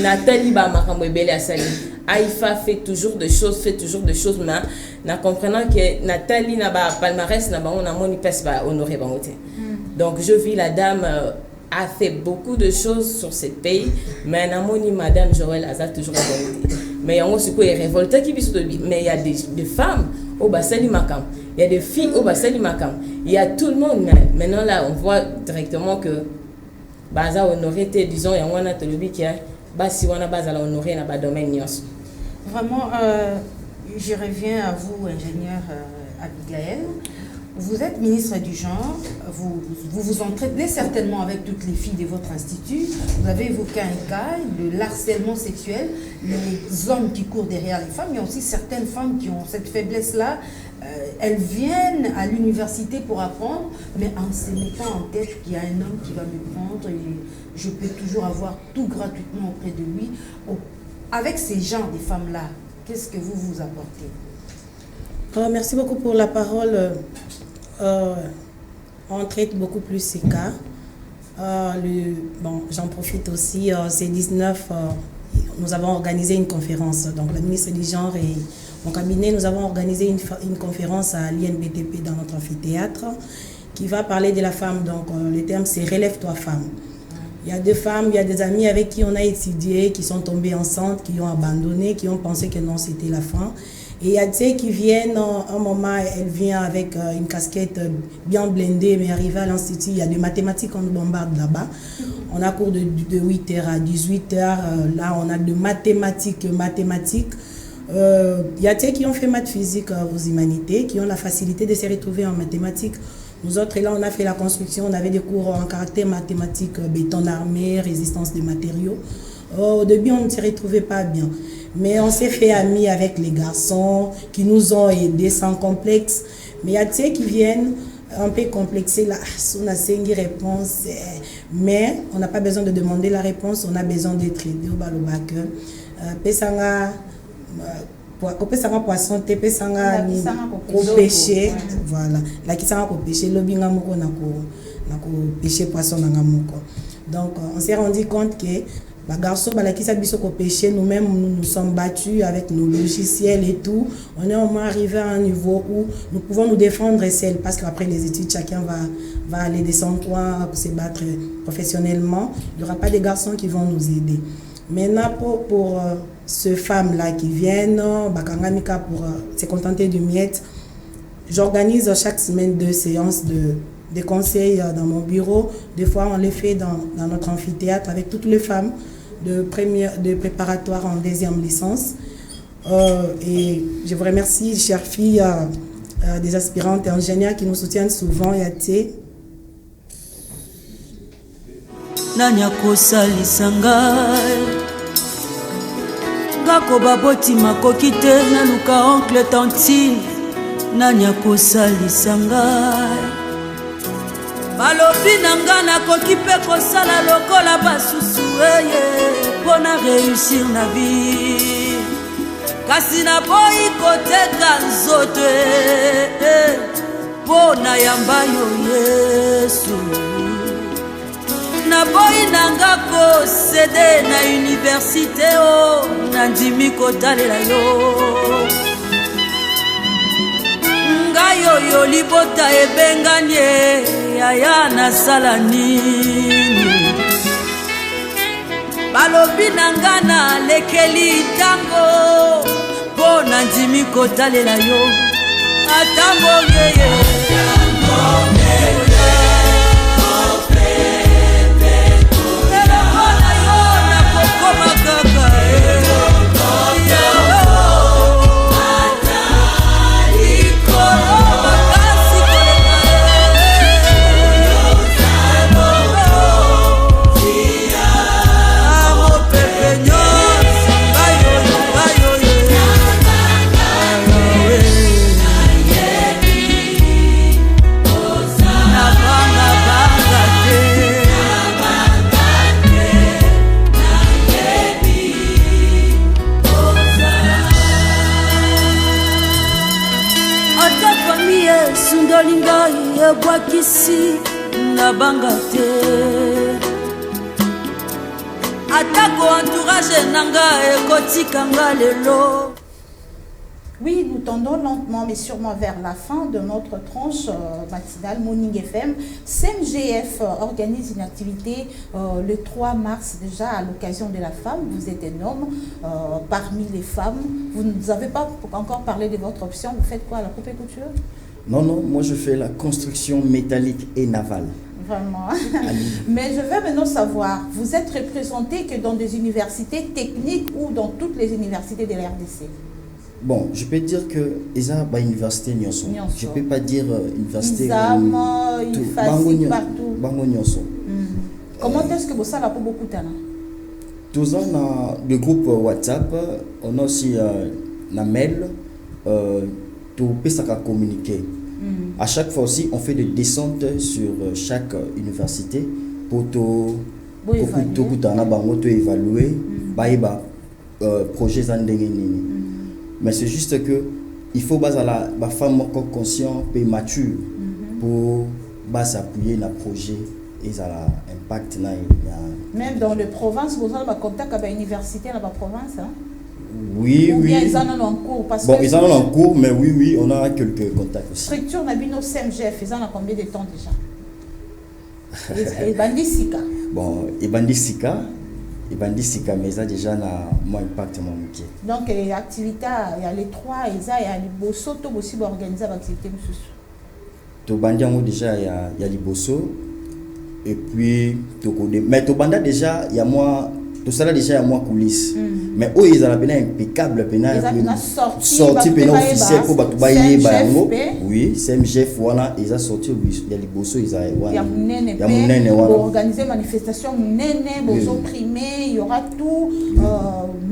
I: Nathalie ba makambo ebele asali Aïfa fait toujours des choses mais na comprenant que Nathalie na ba palmarès na ba on a moni pes ba honorer ba hote. Donc je vis la dame a fait beaucoup de choses sur ce pays mais na moni madame Joël a toujours honorer. Mais on se est révolté qui biso mais il y a des femmes au basali makam, il y a des filles au basali makam. Il y a tout le monde mais maintenant là on voit directement que baza honorer disons ya wana tolobi qui a basi wana bazala honorer na ba domaine nyos.
C: Vraiment, je reviens à vous, ingénieur Abigail. Vous êtes ministre du genre, vous entretenez certainement avec toutes les filles de votre institut. Vous avez évoqué un cas de harcèlement sexuel, les hommes qui courent derrière les femmes. Il y a aussi certaines femmes qui ont cette faiblesse-là. Elles viennent à l'université pour apprendre, mais en se mettant en tête qu'il y a un homme qui va me prendre et je peux toujours avoir tout gratuitement auprès de lui. Avec ces genres de femmes-là, qu'est-ce que vous apportez?
J: Merci beaucoup pour la parole. on traite beaucoup plus ces cas. Bon, j'en profite aussi, c'est 19, nous avons organisé une conférence. Donc la ministre du Genre et mon cabinet, nous avons organisé une conférence à l'INBTP dans notre amphithéâtre qui va parler de la femme. Donc le terme c'est « Relève-toi femme ». Il y a des femmes, il y a des amis avec qui on a étudié, qui sont tombées enceintes, qui ont abandonné, qui ont pensé que non, c'était la fin. Et il y a ceux qui viennent, un moment, elle vient avec une casquette bien blindée, mais arrivée à l'institut, il y a des mathématiques qu'on nous bombarde là-bas. On a cours de 8h à 18h, là on a de mathématiques. Il y a ceux qui ont fait maths physique aux humanités, qui ont la facilité de se retrouver en mathématiques. Nous autres, là, on a fait la construction, on avait des cours en caractère mathématique, béton armé, résistance des matériaux. Au début, on ne se retrouvait pas bien. Mais on s'est fait amis avec les garçons qui nous ont aidés sans complexe. Mais il y a ceux qui viennent un peu complexés, là, on a 5 réponses. Mais on n'a pas besoin de demander la réponse, on a besoin d'être aidé au balobac. Pesanga poisson te pesanga ni pêcher, voilà. La qui sanga pêcher lobinga moko na ko pêcher poisson na moko. Donc on s'est rendu compte que les garçons qui sont pêcher, nous-mêmes nous sommes battus avec nos logiciels et tout. On est au moins arrivé à un niveau où nous pouvons nous défendre seuls parce qu'après les études, chacun va aller de son coin pour se battre professionnellement. Il n'y aura pas des garçons qui vont nous aider. Maintenant, pour ces femmes-là qui viennent, pour se contenter du miette, j'organise chaque semaine 2 séances de conseils dans mon bureau. Des fois, on les fait dans notre amphithéâtre avec toutes les femmes de préparatoire en 2e licence. Et je vous remercie, chères filles, des aspirantes et ingénieurs qui nous soutiennent souvent.
D: Nanya kosalisa ngai ngako baboti makoki te naluka oncle tantine nanya kosalisa ngai balobi na nga nakoki mpe kosala lokola basusu eye mpo na réussir na vie kasi naboyi koteka nzoto mpo na yamba yo Yesu naboyi nanga kosede na université nandimi kotalela yo ngai oyo libota ebengani yaya nasala nini balobi nanga nalekeli ntango mpo nandimi kotalela yo atambongeye ebwakisi na banga te atako entourage nanga ekotika nga lelo.
B: Oui, nous tendons lentement mais sûrement vers la fin de notre tranche matinale Morning FM. CMGF organise une activité le 3 mars déjà à l'occasion de la femme. Vous êtes un homme parmi les femmes. Vous ne nous avez pas encore parlé de votre option. Vous faites quoi, la coupe et couture?
H: Non, moi je fais la construction métallique et navale.
B: Vraiment. Mais je veux maintenant savoir, vous êtes représenté que dans des universités techniques ou dans toutes les universités de la RDC?
H: Bon, je peux dire que Isa ba université Nyonso. Je peux pas dire université
B: Isam, Ifasi, partout.
H: Bango Nyonso.
B: Comment est-ce que vous savez pour beaucoup de temps?
H: Tous on a le groupe WhatsApp, on a aussi la mail, tout peut ça communiquer. À chaque fois aussi, on fait des descentes sur chaque université pour tout évaluer, projet mais c'est juste que il faut baser la femme encore consciente et mature pour s'appuyer dans le projet et ça a impact.
B: Même dans les provinces, vous avez un contact avec l'université dans la province, hein?
H: Oui,
B: ou
H: oui.
B: bien ils en ont en cours parce
H: bon,
B: que
H: ils en ont en cours, mais oui, on a quelques contacts aussi.
B: Structure Nabino CMGF, ils en ont combien de temps déjà? Et Bandisika.
H: Bon, et Bandisika, mais ça déjà n'a moins impact mon métier.
B: Donc, l'activité, il y a les trois, il y a les bossos, tout aussi organiser l'activité.
H: To Bandiango déjà, il y a les bossos, et puis, mais to Banda déjà, il y a moi. Tout ça là déjà il y a moins coulisses. Mais eux ils ont impeccable sorti officiel pour batubaye bango. Oui, CMGF voilà, ils ont sorti il y a les bossos ils ont
B: il y a munene pour organiser manifestation munene, bozo primé, il y aura tout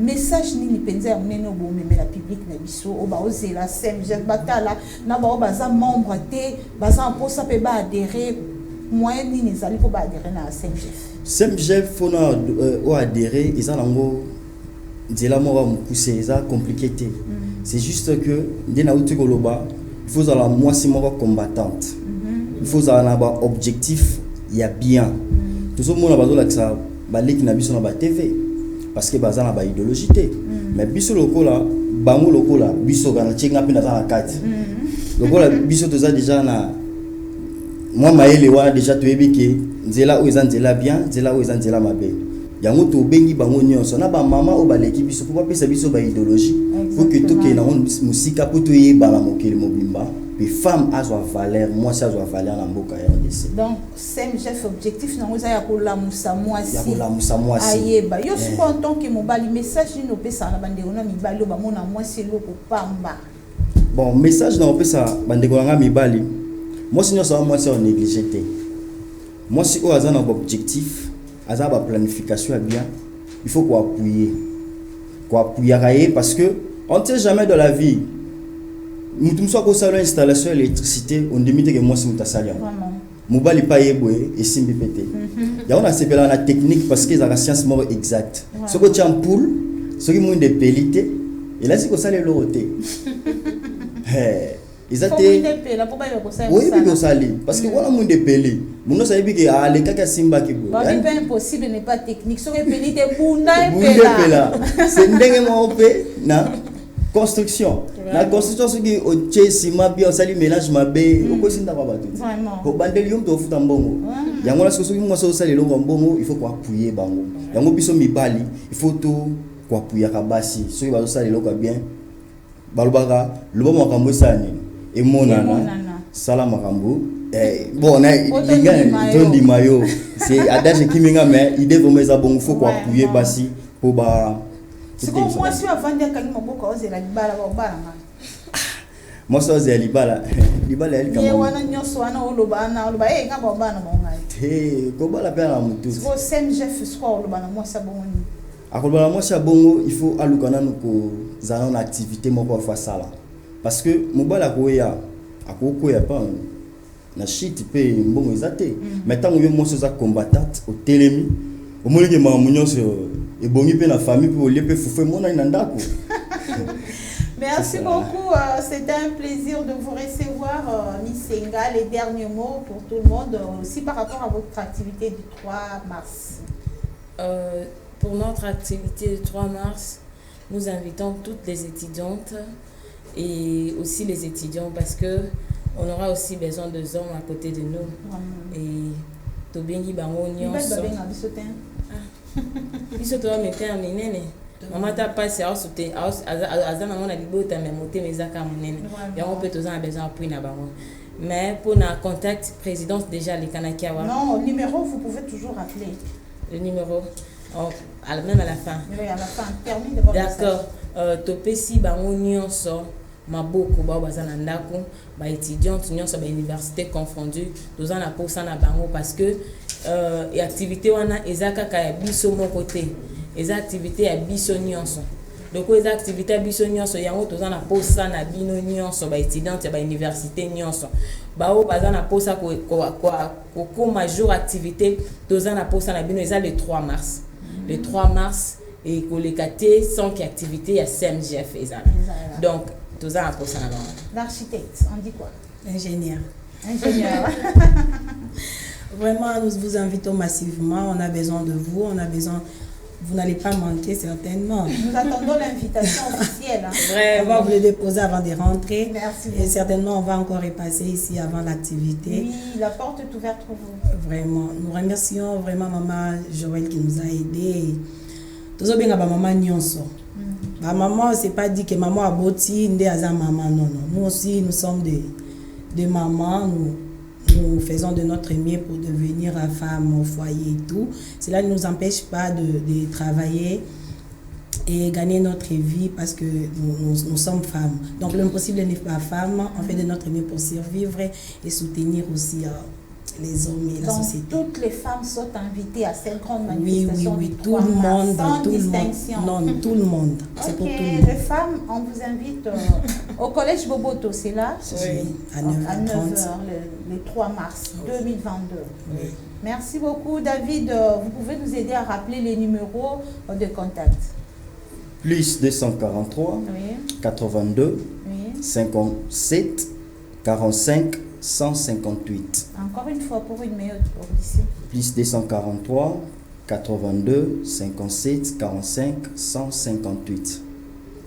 B: message ni penza munene bo mais la public na biso o ba ozela CMGF batala na ba baza membre té baza pour ça peut ba adhérer moyen ni nezali pour ba adhérer na CMGF.
H: CMGF faut adhérer, ils ont compliqué. C'est juste que il faut avoir moi si combattante. Il faut avoir un objectif, il y a bien. Tout le monde a besoin de ça, TV parce que bazana ba idéologie. Mais biso lokola, bango lokola, biso kana chenga pina za kati. Lokola biso toza déjà na moi maele wana déjà toyebike nzela o ezanzela bien nzela o ezanzela mabe yango to bengi bango nyonso na ba mama o baleki biso pour pas pesa biso ba idéologie pour que tout que na musika pour to yeba na mokeli mobimba les femmes a sa valeur moi ça doit valeur na mboka ya RDC.
B: Donc CMGF objectif na oza ya kola musa mwasi
H: ayeba
B: yo so en tant que mobali message ni opesa na bande ona mibali ba mona mwasi loko pamba.
H: Bon message na opesa bande ko mibali moi si nous sommes négligé. Moi si on a un objectif, on a une planification bien, il faut qu'on appuie parce que on ne sait jamais de la vie. Nous tous sommes sur l'installation d'électricité, on demande que moi si nous t'assaillons. Mobali pas yeboué et simbi pété. Il y a on a c'est la technique parce que c'est la science mort exacte. Ce que tu as en poule, ce qui monde de pélité, et là c'est que ça les loroté. Ils étaient oui bien salé parce que voilà monde de pelé mon ça dit que ah les caca simba qui bon
B: c'est impossible n'est pas technique so pelé te bunda pela
H: c'est ndenge mo pe na construction la construction ce qui au cima bien sali mélange mabe au kosinda ba batu ko bandeli yom to futa mbongo yango la so mo so sali lo mbongo il faut ko appuyer bango yango biso mibali il faut tout ko appuyer ka basi so ba so sali lo ka bien balobaka lobo makambo sani et monana salam makambo bon na tondi mayo c'est adage kiminga mais idée vraiment ça bon faut ko appuyer basi pour ba
B: c'est comme moi si avant de quand maboko ozela libala ba balanga
H: moi so ozela libala elle
B: comme wana nyoso wana olobana ngaba bana mongai
H: ko bala pena mutu
B: c'est CMGF soit olobana moi ça bon
H: akolobana moi ça bon il faut alukana ko za une activité moko fa sala parce que mobala koya akokoya pas na shit pe mbongo ezate mais tant yo mo so za combattante au telemi au molike ma munyoso et bongi pe na famille pe olié pe fufé mona na ndako.
B: Merci beaucoup, c'était un plaisir de vous recevoir Miss Senga. Les derniers mots pour tout le monde aussi par rapport à votre activité du 3 mars.
I: Pour notre activité du 3 mars, nous invitons toutes les étudiantes et aussi les étudiants parce que on aura aussi besoin de hommes à côté de nous. Et tobengi bango nyonso. Biso to mettre en minene. Maman t'a passé à sauter azana mona libota mais monter mes aka minene. Et on peut tous en besoin pour na bango. Mais pour na contact présidence déjà les Kanakiawa.
B: Non, numéro vous pouvez toujours appeler.
I: Le numéro même à la fin.
B: Oui, à la fin, permis d'avoir.
I: D'accord. Topesi bango nyonso maboko ba bazana ndako ba étudiante nyonso ba université confondue tozana na posa na bango parce que et activité wana ezaka ka biso mon côté les activités ya biso nyonso donc les activités biso nyonso yango tozana na posa na bino nyonso ba étudiante ba université nyonso bao bazana posa ko major activité tozana na posa na bino eza le 3 mars le 3 mars et collecté sans activité à CMGF donc tout ça pour ça.
B: L'architecte, on dit quoi?
J: Ingénieur.
B: Ingénieur.
J: Vraiment, nous vous invitons massivement. On a besoin de vous. On a besoin. Vous n'allez pas manquer certainement.
B: Nous attendons l'invitation officielle.
J: On va vous le déposer avant de rentrer.
B: Merci
J: Et certainement, on va encore repasser ici avant l'activité.
B: Oui, la porte est ouverte pour vous.
J: Vraiment. Nous remercions vraiment Maman Joël qui nous a aidés. Tout ça bien maman Nyonso. Maman, c'est pas dit que maman a boti, ndé aza maman. Non, non. Nous aussi, nous sommes des mamans. Nous faisons de notre mieux pour devenir femme au foyer et tout. Cela ne nous empêche pas de travailler et gagner notre vie parce que nous sommes femmes. Donc l'impossible n'est pas femme. On fait de notre mieux pour survivre et soutenir aussi les hommes et la société.
B: Toutes les femmes sont invitées à cette grande manifestation.
J: Oui, tout le monde.
B: Sans
J: tout
B: distinction.
J: Le monde. Non, tout le monde. C'est pour tout le monde.
B: Les femmes, on vous invite au collège Boboto, c'est là?
J: Oui, à 9h30.
B: Le 3 mars 2022.
J: Oui.
B: Merci beaucoup, David. Vous pouvez nous aider à rappeler les numéros de contact.
H: Plus 243
B: oui.
H: 82
B: oui.
H: 57 45 158.
B: Encore une fois pour une meilleure audition.
H: Plus 243 82 57 45 158.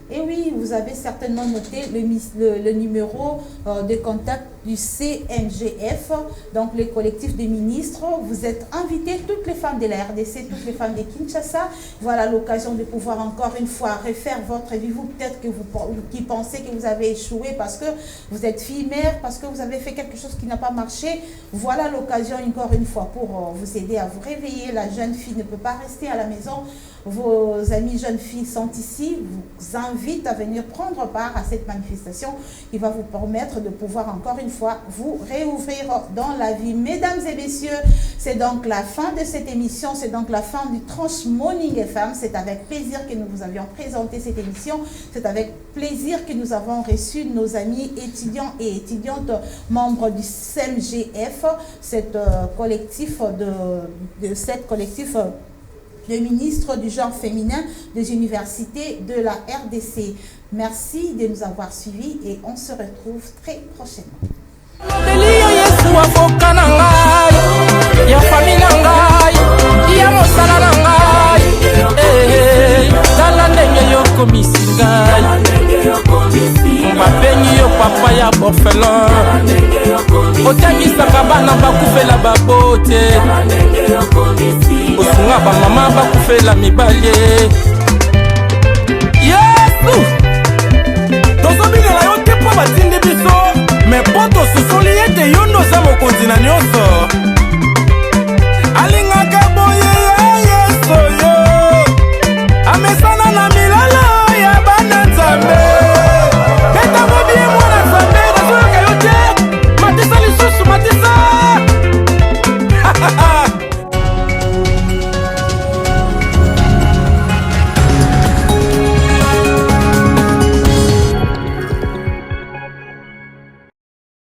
B: Et oui, vous avez certainement noté le numéro de contact du CNGF, donc le collectif des ministres. Vous êtes invités, toutes les femmes de la RDC, toutes les femmes de Kinshasa. Voilà l'occasion de pouvoir encore une fois refaire votre vie. Vous, peut-être que vous qui pensez que vous avez échoué parce que vous êtes fille-mère, parce que vous avez fait quelque chose qui n'a pas marché. Voilà l'occasion encore une fois pour vous aider à vous réveiller. La jeune fille ne peut pas rester à la maison. Vos amis jeunes filles sont ici, vous invitent à venir prendre part à cette manifestation qui va vous permettre de pouvoir encore une fois vous réouvrir dans la vie. Mesdames et messieurs, c'est donc la fin de cette émission, c'est donc la fin du Tranche Morning FM. C'est avec plaisir que nous vous avions présenté cette émission, c'est avec plaisir que nous avons reçu nos amis étudiants et étudiantes membres du CMGF, cette collectif le ministre du genre féminin des universités de la RDC. Merci de nous avoir suivis et on se retrouve très prochainement.
A: babengi yo papa ya borphelin otangisaka bana bakufela babote osunga bamama bakufela mibali